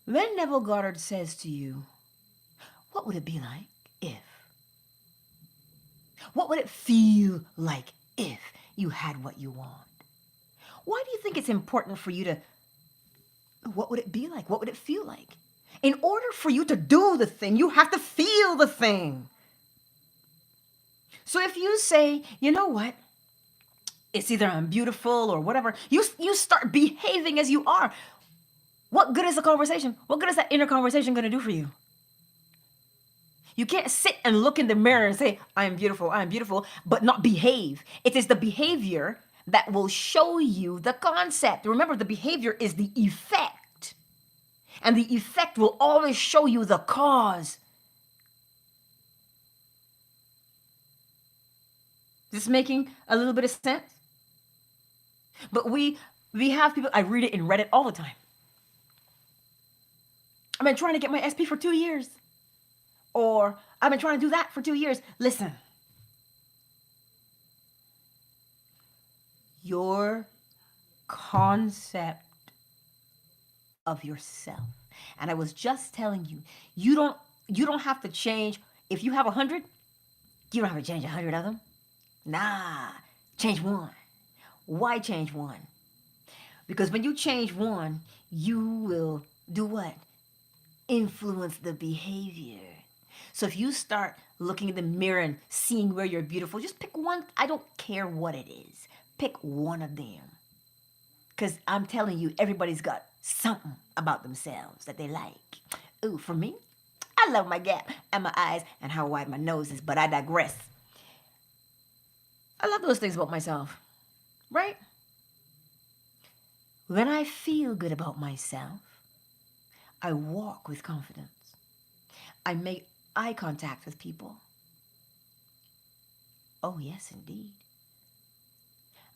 When Neville Goddard says to you, what would it be like if? What would it feel like if you had what you want? Why do you think it's important for you to, what would it be like? What would it feel like? In order for you to do the thing, you have to feel the thing. So if you say, you know what? It's either I'm beautiful or whatever, you start behaving as you are. What good is the conversation? What good is that inner conversation going to do for you? You can't sit and look in the mirror and say, I am beautiful, but not behave. It is the behavior that will show you the concept. Remember, the behavior is the effect. And the effect will always show you the cause. Is this making a little bit of sense? But we have people, I read it in Reddit all the time. I've been trying to get my SP for 2 years. Or I've been trying to do that for 2 years. Listen. Your concept of yourself. And I was just telling you, you don't have to change. If you have 100, you don't have to change 100 of them. Nah, change one. Why change one? Because when you change one, you will do what? Influence the behavior. So if you start looking in the mirror and seeing where you're beautiful, just pick one. I don't care what it is. Pick one of them. Because I'm telling you, everybody's got something about themselves that they like. Ooh, for me, I love my gap and my eyes and how wide my nose is, but I digress. I love those things about myself, right? When I feel good about myself, I walk with confidence. I make eye contact with people. Oh, yes, indeed.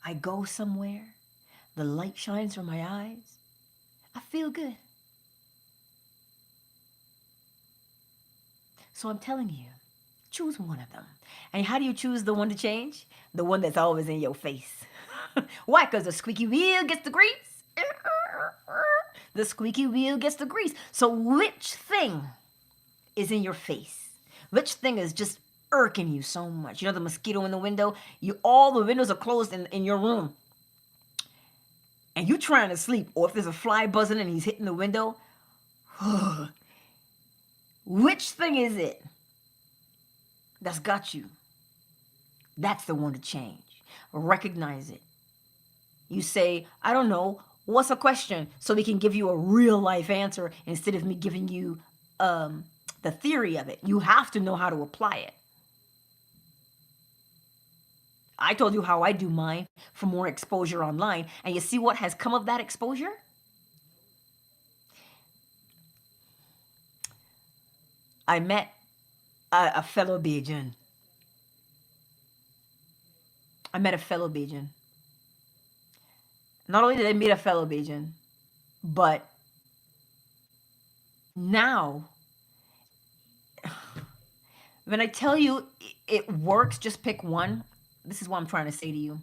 I go somewhere, the light shines from my eyes. I feel good. So I'm telling you, choose one of them. And how do you choose the one to change? The one that's always in your face. Why? Because the squeaky wheel gets the grease. The squeaky wheel gets the grease. So which thing is in your face? Which thing is just irking you so much? You know the mosquito in the window? All the windows are closed in your room. and you trying to sleep, or if there's a fly buzzing and he's hitting the window, which thing is it that's got you? That's the one to change. Recognize it. You say, I don't know, what's a question? So we can give you a real life answer instead of me giving you the theory of it. You have to know how to apply it. I told you how I do mine for more exposure online. And you see what has come of that exposure? I met a fellow Bajan. I met a fellow Bajan. Not only did I meet a fellow Bajan, but now, when I tell you it works, just pick one. This is what I'm trying to say to you.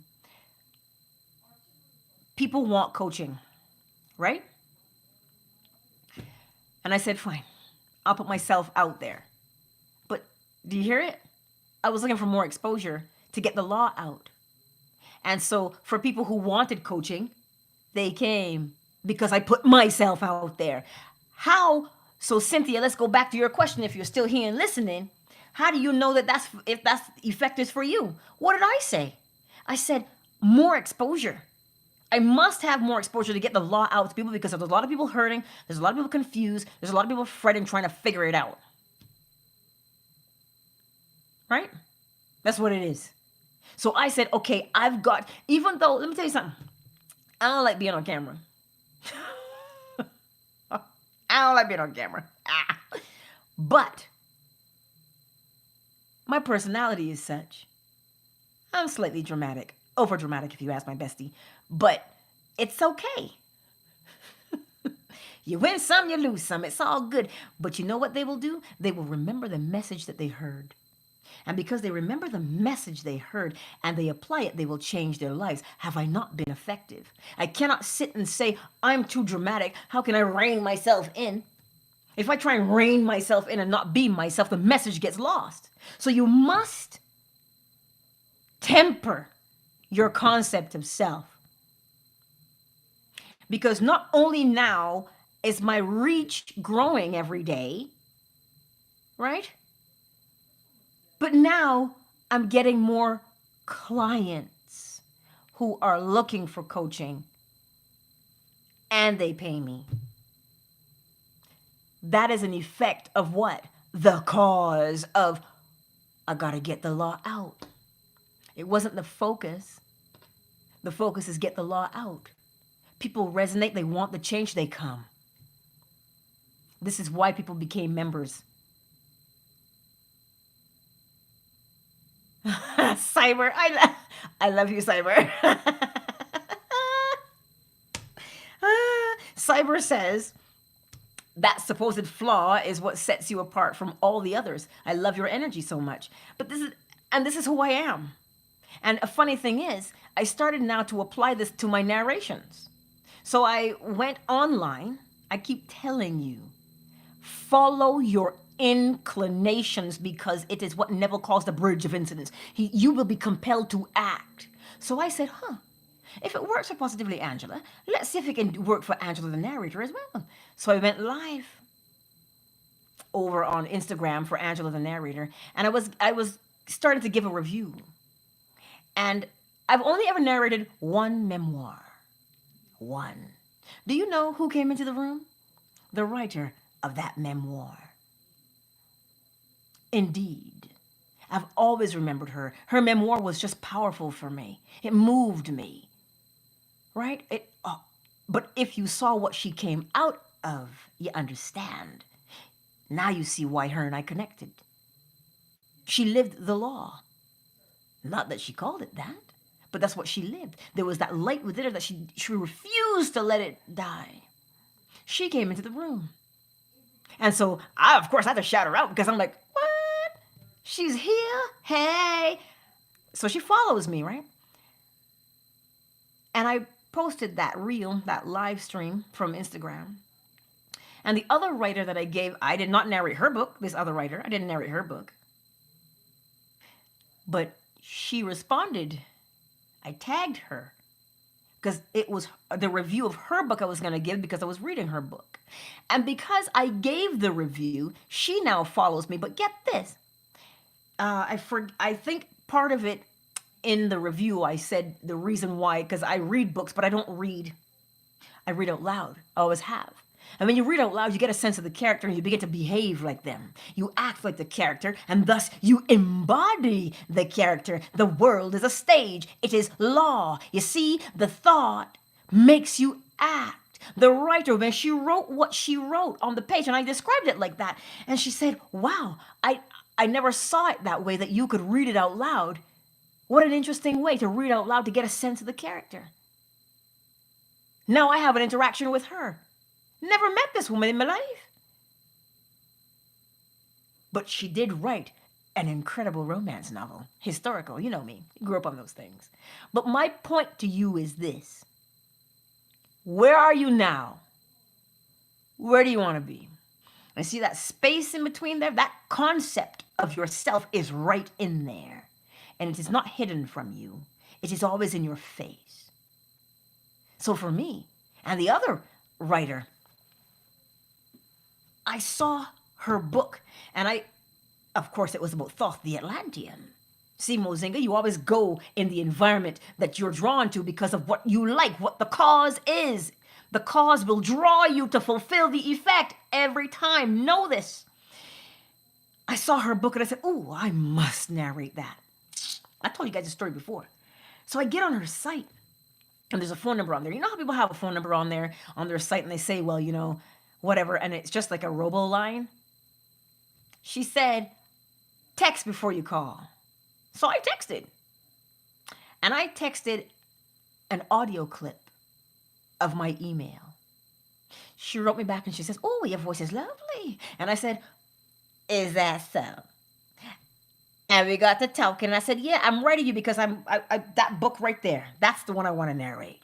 People want coaching, right? And I said, fine, I'll put myself out there. But do you hear it? I was looking for more exposure to get the law out. And so for people who wanted coaching, they came because I put myself out there. How? So Cynthia, let's go back to your question. If you're still here and listening, how do you know that if that's effective for you? What did I say? I said more exposure. I must have more exposure to get the law out to people because there's a lot of people hurting. There's a lot of people confused. There's a lot of people fretting, trying to figure it out. Right? That's what it is. So I said, okay, I've got, even though, let me tell you something. I don't like being on camera. I don't like being on camera. But my personality is such. I'm slightly dramatic. Over dramatic if you ask my bestie. But it's okay. You win some, you lose some. It's all good. But you know what they will do? They will remember the message that they heard. And because they remember the message they heard and they apply it, they will change their lives. Have I not been effective? I cannot sit and say, I'm too dramatic. How can I rein myself in? If I try and rein myself in and not be myself, the message gets lost. So you must temper your concept of self. Because not only now is my reach growing every day, right? But now I'm getting more clients who are looking for coaching and they pay me. That is an effect of what? The cause of, I gotta get the law out. It wasn't the focus. The focus is get the law out. People resonate, they want the change, they come. This is why people became members. Cyber, I love you, Cyber. Cyber says that supposed flaw is what sets you apart from all the others. I love your energy so much. But this is who I am. And a funny thing is, I started now to apply this to my narrations. So I went online. I keep telling you, follow your inclinations because it is what Neville calls the bridge of incidents. You will be compelled to act. So I said, if it works for Positively Angela, let's see if it can work for Angela the narrator as well. So I went live over on Instagram for Angela the narrator, and I was starting to give a review. And I've only ever narrated one memoir. One. Do you know who came into the room? The writer of that memoir. Indeed. I've always remembered her. Her memoir was just powerful for me. It moved me. Right? But if you saw what she came out of, you understand. Now you see why her and I connected. She lived the law. Not that she called it that, but that's what she lived. There was that light within her that she refused to let it die. She came into the room. And so I, of course, had to shout her out because I'm like, what? She's here? Hey. So she follows me, right? And I posted that reel, that live stream from Instagram. And the other writer that I gave, I did not narrate her book, this other writer. I didn't narrate her book. But she responded. I tagged her because it was the review of her book I was going to give because I was reading her book. And because I gave the review, she now follows me. But get this. I think part of it in the review, I said the reason why, because I read books, but I don't read. I read out loud. I always have. And when you read out loud, you get a sense of the character and you begin to behave like them. You act like the character and thus you embody the character. The world is a stage. It is law. You see, the thought makes you act. The writer, when she wrote what she wrote on the page, and I described it like that, and she said, wow, I never saw it that way, that you could read it out loud. What an interesting way to read out loud to get a sense of the character. Now I have an interaction with her. Never met this woman in my life. But she did write an incredible romance novel. Historical, you know me. Grew up on those things. But my point to you is this. Where are you now? Where do you want to be? And see that space in between there? That concept of yourself is right in there. And it is not hidden from you. It is always in your face. So for me, and the other writer, I saw her book, and of course, it was about Thoth the Atlantean. See, Mozinga, you always go in the environment that you're drawn to because of what you like, what the cause is. The cause will draw you to fulfill the effect every time. Know this. I saw her book, and I said, ooh, I must narrate that. I told you guys the story before. So I get on her site, and there's a phone number on there. You know how people have a phone number on their site, and they say, well, you know, whatever, and it's just like a robo line. She said, text before you call. So I texted. And I texted an audio clip of my email. She wrote me back and she says, oh, your voice is lovely. And I said, is that so? And we got to talking. And I said, yeah, I'm writing you because I that book right there, that's the one I want to narrate.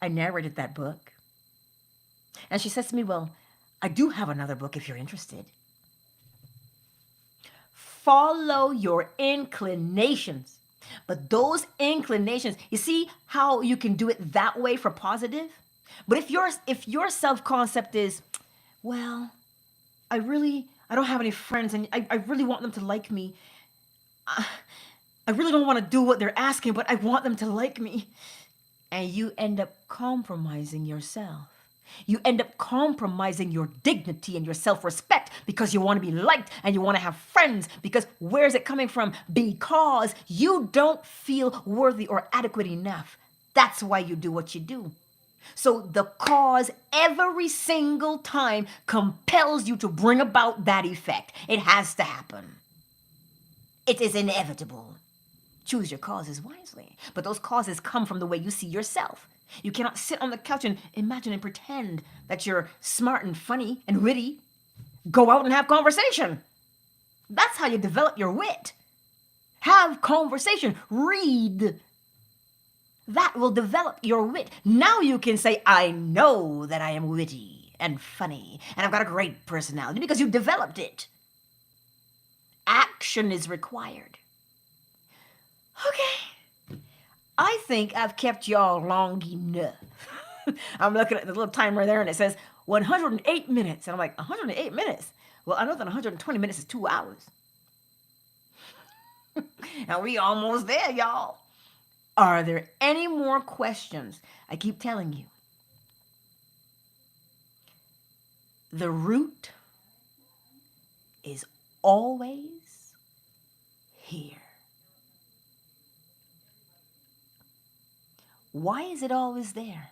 I narrated that book. And she says to me, well, I do have another book if you're interested. Follow your inclinations. But those inclinations, you see how you can do it that way for positive? But if your self-concept is, well, I don't have any friends and I really want them to like me. I really don't want to do what they're asking, but I want them to like me. And you end up compromising yourself. You end up compromising your dignity and your self-respect because you want to be liked and you want to have friends. Because where is it coming from? Because you don't feel worthy or adequate enough. That's why you do what you do. So the cause every single time compels you to bring about that effect. It has to happen. It is inevitable. Choose your causes wisely. But those causes come from the way you see yourself. You cannot sit on the couch and imagine and pretend that you're smart and funny and witty. Go out and have conversation. That's how you develop your wit. Have conversation. Read. That will develop your wit. Now you can say, I know that I am witty and funny and I've got a great personality because you developed it. Action is required. Okay. I think I've kept y'all long enough. I'm looking at the little timer there and it says 108 minutes. And I'm like, 108 minutes? Well, I know that 120 minutes is 2 hours. And we almost there, y'all. Are there any more questions? I keep telling you. The root is always here. Why is it always there?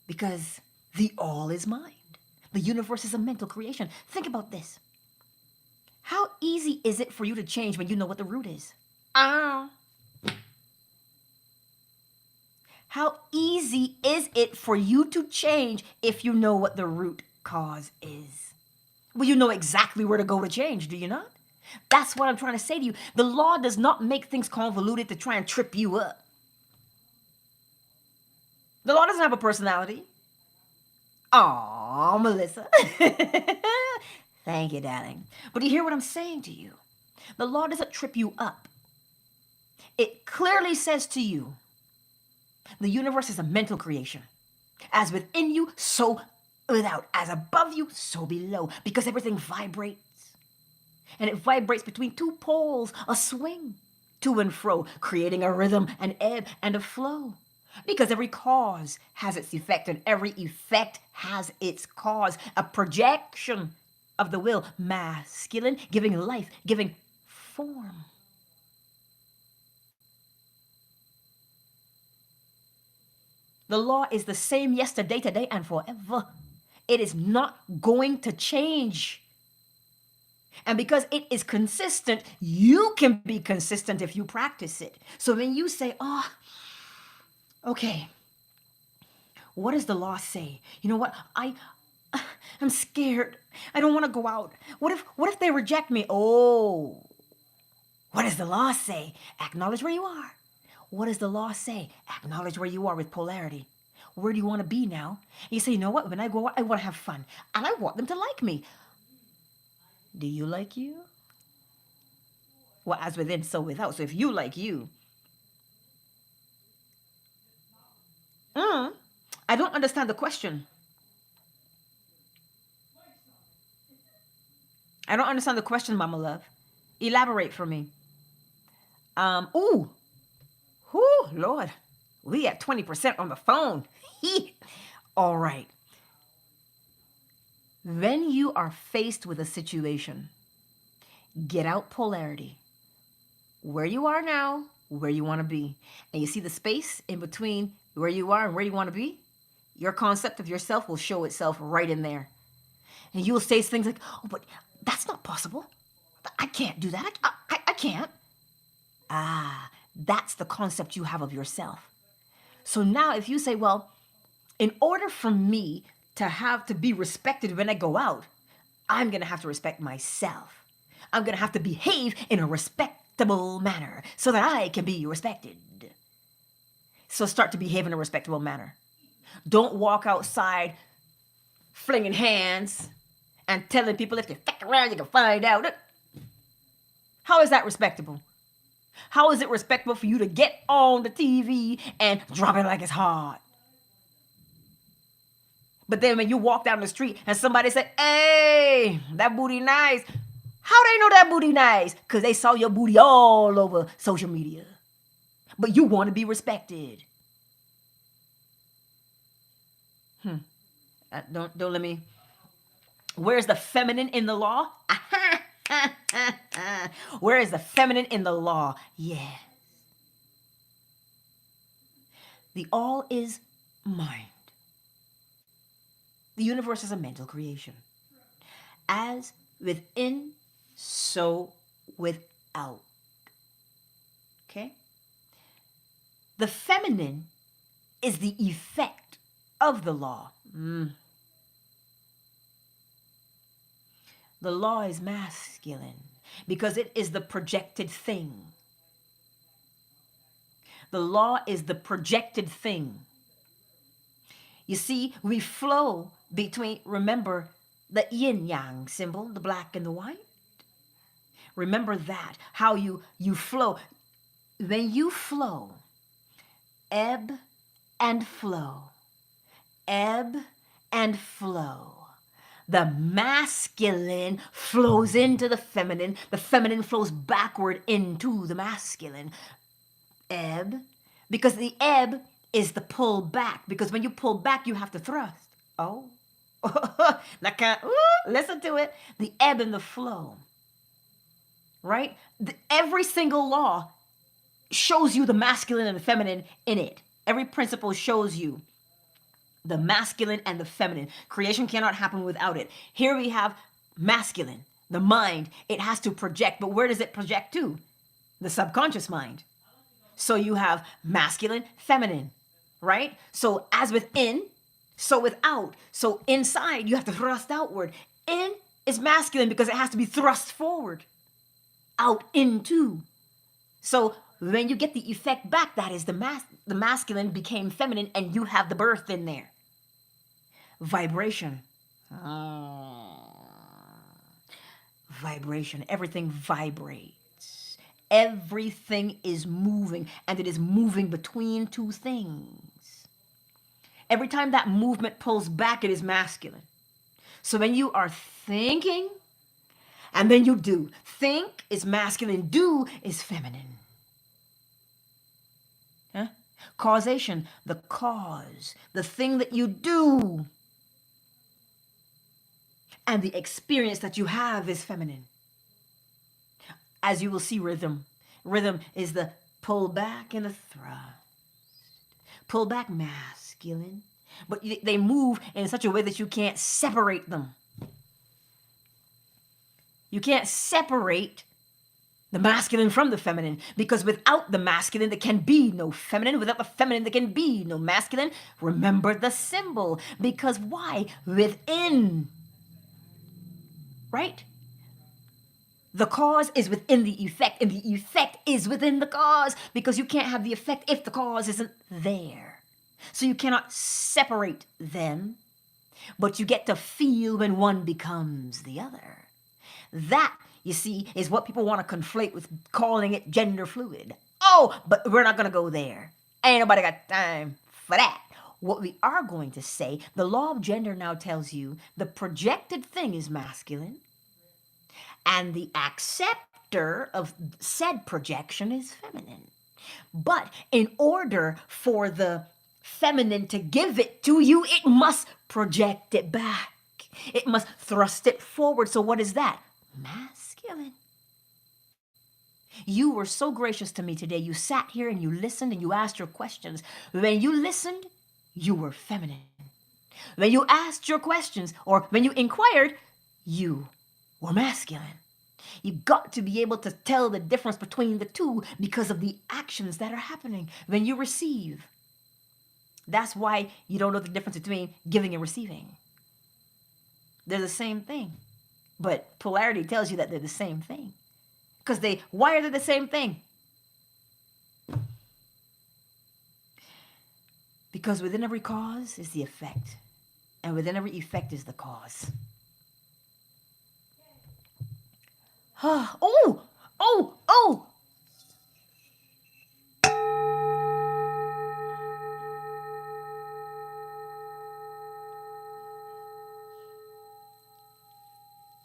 Because the all is mind. The universe is a mental creation. Think about this. How easy is it for you to change when you know what the root is? How easy is it for you to change if you know what the root cause is? Well, you know exactly where to go to change, do you not? That's what I'm trying to say to you. The law does not make things convoluted to try and trip you up. The law doesn't have a personality. Aw, Melissa. Thank you, darling. But you hear what I'm saying to you? The law doesn't trip you up. It clearly says to you, the universe is a mental creation. As within you, so without. As above you, so below. Because everything vibrates. And it vibrates between two poles, a swing, to and fro, creating a rhythm, an ebb, and a flow. Because every cause has its effect, and every effect has its cause. A projection of the will, masculine, giving life, giving form. The law is the same yesterday, today, and forever. It is not going to change. And because it is consistent, you can be consistent if you practice it. So when you say, oh, okay, what does the law say? You know what? I'm scared. I don't want to go out. What if they reject me? Oh, what does the law say? Acknowledge where you are. What does the law say? Acknowledge where you are with polarity. Where do you want to be now? You say, you know what? When I go out, I want to have fun. And I want them to like me. Do you like you? Well, as within, so without. So if you like you. I don't understand the question. I don't understand the question, Mama Love. Elaborate for me. Ooh, Lord. We at 20% on the phone. All right. When you are faced with a situation, get out polarity. Where you are now, where you want to be. And you see the space in between where you are and where you want to be? Your concept of yourself will show itself right in there. And you'll say things like, oh, but that's not possible. I can't do that. I can't. That's the concept you have of yourself. So now if you say, well, in order for me to be respected when I go out, I'm going to have to respect myself. I'm going to have to behave in a respectable manner so that I can be respected. So start to behave in a respectable manner. Don't walk outside flinging hands and telling people if they fuck around, you can find out. How is that respectable? How is it respectable for you to get on the TV and drop it like it's hot? But then when you walk down the street and somebody said, hey, that booty nice. How they know that booty nice? Because they saw your booty all over social media. But you want to be respected. Don't let me. Where's the feminine in the law? Where is the feminine in the law? Yes. The all is mind. The universe is a mental creation. As within, so without. Okay? The feminine is the effect of the law. The law is masculine because it is the projected thing. The law is the projected thing. You see, we flow between, remember, the yin-yang symbol, the black and the white? Remember that, how you flow. When you flow, ebb and flow, ebb and flow. The masculine flows into the feminine flows backward into the masculine. Ebb, because the ebb is the pull back, because when you pull back, you have to thrust. Oh, listen to it. The ebb and the flow, right? Every single law shows you the masculine and the feminine in it. Every principle shows you the masculine and the feminine. Creation cannot happen without it. Here we have masculine, the mind. It has to project, but where does it project to? The subconscious mind. So you have masculine, feminine, right? So as within, so without. So inside, you have to thrust outward. In is masculine because it has to be thrust forward, out into. So when you get the effect back, that is the masculine became feminine, and you have the birth in there. Vibration. Vibration. Everything vibrates. Everything is moving, and it is moving between two things. Every time that movement pulls back, it is masculine. So when you are thinking, and then you do. Think is masculine, do is feminine. Huh? Causation, the cause, the thing that you do, and the experience that you have is feminine. As you will see, rhythm. Rhythm is the pull back and the thrust. Pull back, masculine. But they move in such a way that you can't separate them. You can't separate the masculine from the feminine, because without the masculine, there can be no feminine. Without the feminine, there can be no masculine. Remember the symbol. Because why? Within. Right? The cause is within the effect, and the effect is within the cause, because you can't have the effect if the cause isn't there. So you cannot separate them, but you get to feel when one becomes the other. That, you see, is what people want to conflate with calling it gender fluid. Oh, but we're not going to go there. Ain't nobody got time for that. What we are going to say, the law of gender now tells you the projected thing is masculine, and the acceptor of said projection is feminine. But in order for the feminine to give it to you, it must project it back. It must thrust it forward. So what is that? Masculine. You were so gracious to me today. You sat here and you listened and you asked your questions. When you listened, you were feminine. When you asked your questions, or when you inquired, you were masculine. You got to be able to tell the difference between the two because of the actions that are happening when you receive. That's why you don't know the difference between giving and receiving. They're the same thing. But polarity tells you that they're the same thing. Because why are they the same thing? Because within every cause is the effect. And within every effect is the cause. Oh!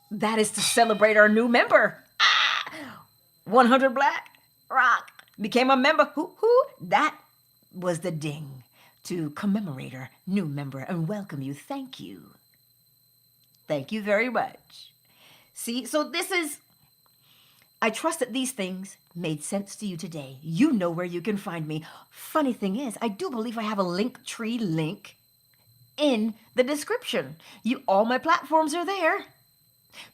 That is to celebrate our new member. 100 Black Rock became a member. Who? That was the ding to commemorate our new member and welcome you. Thank you. Thank you very much. See, so I trust that these things made sense to you today. You know where you can find me. Funny thing is, I do believe I have a Linktree link in the description. All my platforms are there.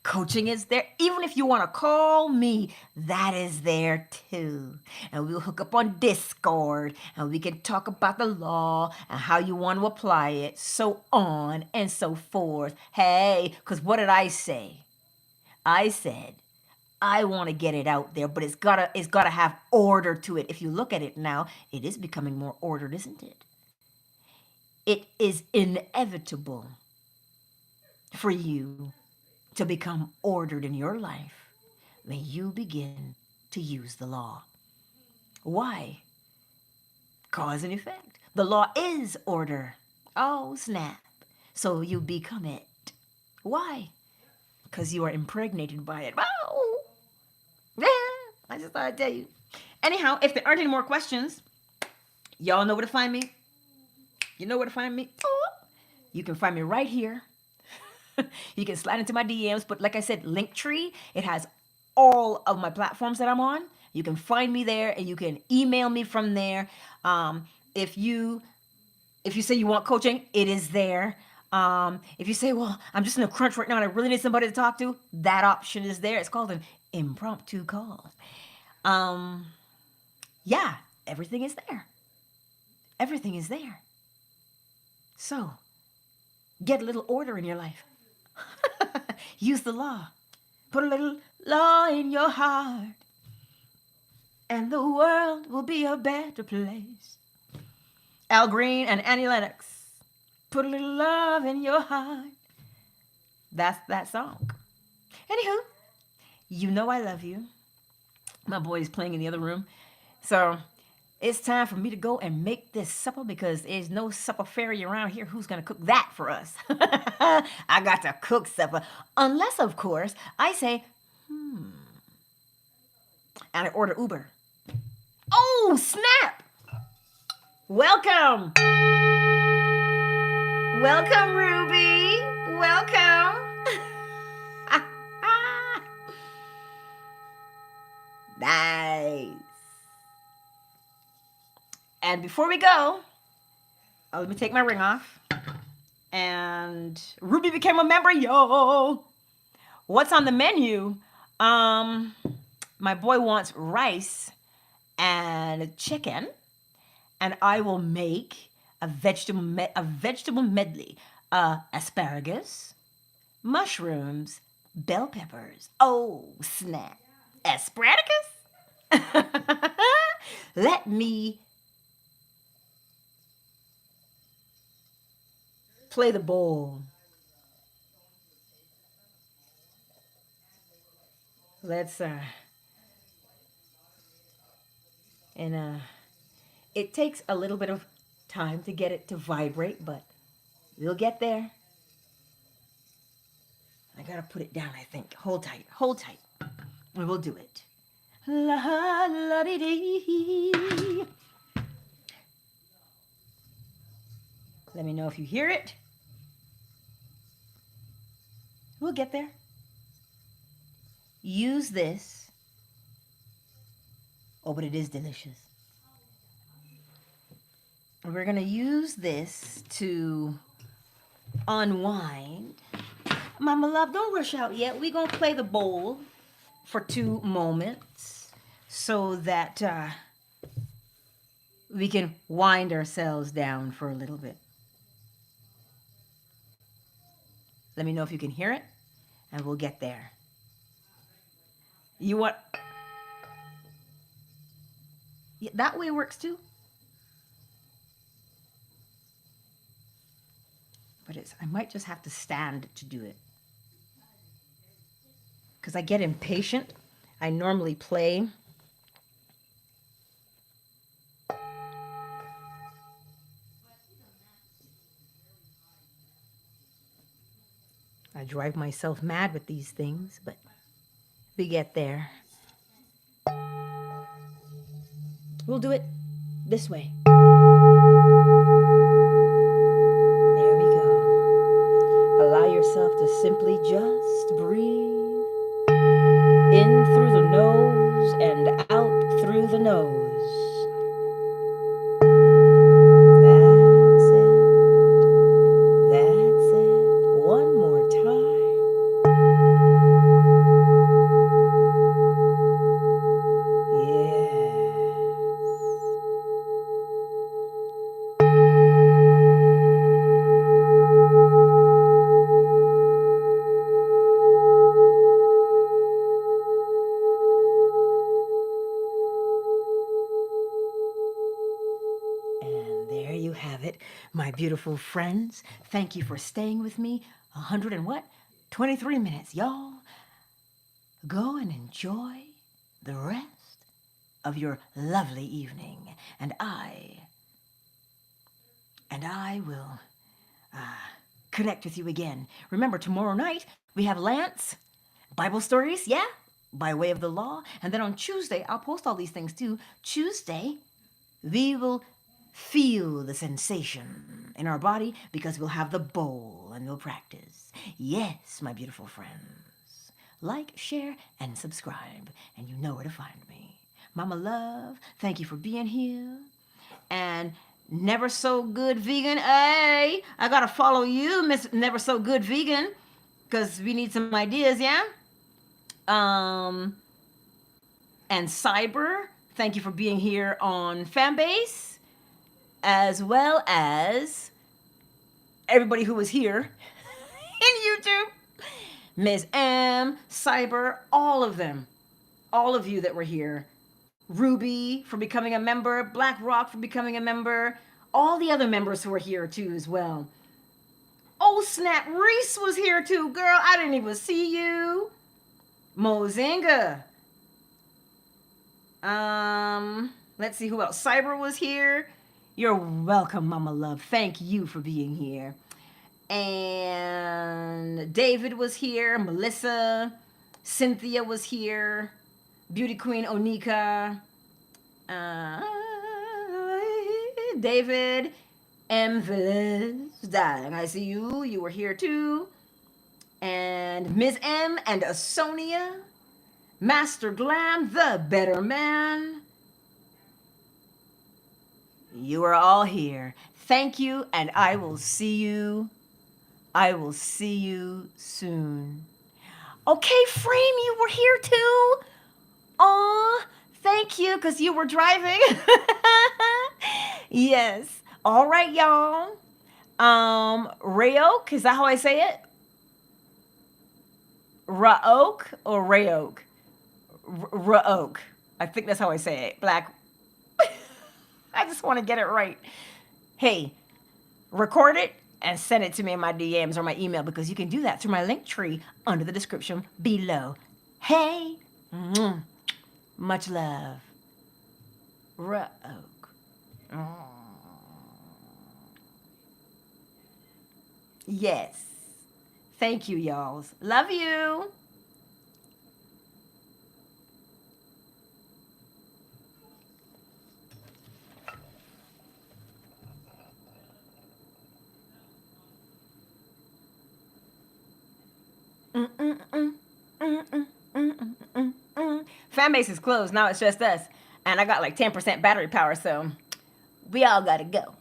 Coaching is there. Even if you want to call me, that is there too. And we'll hook up on Discord and we can talk about the law and how you want to apply it, so on and so forth. Hey, because what did I say? I said, I want to get it out there, but it's gotta have order to it. If you look at it now, it is becoming more ordered, isn't it? It is inevitable for you to become ordered in your life when you begin to use the law. Why? Cause and effect. The law is order. Oh, snap. So you become it. Why? Because you are impregnated by it. Oh, yeah, I just thought I'd tell you. Anyhow, if there aren't any more questions, y'all know where to find me. You know where to find me. Oh, you can find me right here. You can slide into my DMs, but like I said, Linktree, it has all of my platforms that I'm on. You can find me there and you can email me from there. If you say you want coaching, it is there. If you say, well, I'm just in a crunch right now and I really need somebody to talk to, that option is there. It's called an impromptu call. Yeah, everything is there. Everything is there. So, get a little order in your life. Use the law. Put a little law in your heart, and the world will be a better place. Al Green and Annie Lennox. Put a little love in your heart. That's that song. Anywho, you know I love you. My boy's playing in the other room. So it's time for me to go and make this supper because there's no supper fairy around here. Who's going to cook that for us? I got to cook supper. Unless, of course, I say, and I order Uber. Oh, snap! Welcome. Welcome, Ruby. Welcome. Nice. And before we go, let me take my ring off. And Ruby became a member, yo. What's on the menu? My boy wants rice and chicken, and I will make a vegetable medley: asparagus, mushrooms, bell peppers. Oh snap! Asparagus. Let me play the bowl. Let's it takes a little bit of time to get it to vibrate, but we'll get there. I gotta put it down, I think. Hold tight, and we'll do it. La la dee dee. Let me know if you hear it. We'll get there. Use this. Oh, but it is delicious. We're going to use this to unwind. Mama love, don't rush out yet. We're going to play the bowl for 2 moments so that we can wind ourselves down for a little bit. Let me know if you can hear it, and we'll get there. You want... Yeah, that way works too. But I might just have to stand to do it. Because I get impatient. I normally play. I drive myself mad with these things, but we get there. We'll do it this way. There we go. Allow yourself to simply just breathe in through the nose and out through the nose. That's it. That's it. One more time. My beautiful friends, thank you for staying with me 100 and what? 23 minutes, y'all. Go and enjoy the rest of your lovely evening, and I will connect with you again. Remember, tomorrow night we have Lance, Bible stories, yeah, by way of the law, and then on Tuesday, I'll post all these things too. Tuesday, we will feel the sensation in our body because we'll have the bowl and we'll practice. Yes, my beautiful friends. Like, share, and subscribe, and you know where to find me. Mama love, thank you for being here. And Never So Good Vegan, hey, I gotta follow you, Miss Never So Good Vegan, because we need some ideas, yeah? And Cyber, thank you for being here on Fanbase, as well as everybody who was here in YouTube. Ms. M, Cyber, all of them. All of you that were here. Ruby for becoming a member. Black Rock for becoming a member. All the other members who were here too as well. Oh snap, Reese was here too. Girl, I didn't even see you. Mozinga. Let's see who else. Cyber was here. You're welcome, Mama Love. Thank you for being here. And David was here. Melissa. Cynthia was here. Beauty Queen Onika. David. M. Villas. Darling, I see you. You were here too. And Ms. M. and Asonia. Master Glam, the better man. You are all here. Thank you, and I will see you. I will see you soon. Okay, Frame, you were here too. Aw, thank you, because you were driving. Yes. All right, y'all. Rayoke, is that how I say it? Raoke or Rayoke? Raoke. I think that's how I say it. Black. I just want to get it right. Hey, record it and send it to me in my DMs or my email, because you can do that through my link tree under the description below. Hey, much love. Raoke. Yes. Thank you, y'all. Love you. Fan base is closed. Now it's just us. And I got like 10% battery power, so we all gotta go.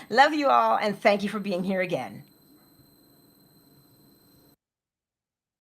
Love you all, and thank you for being here again.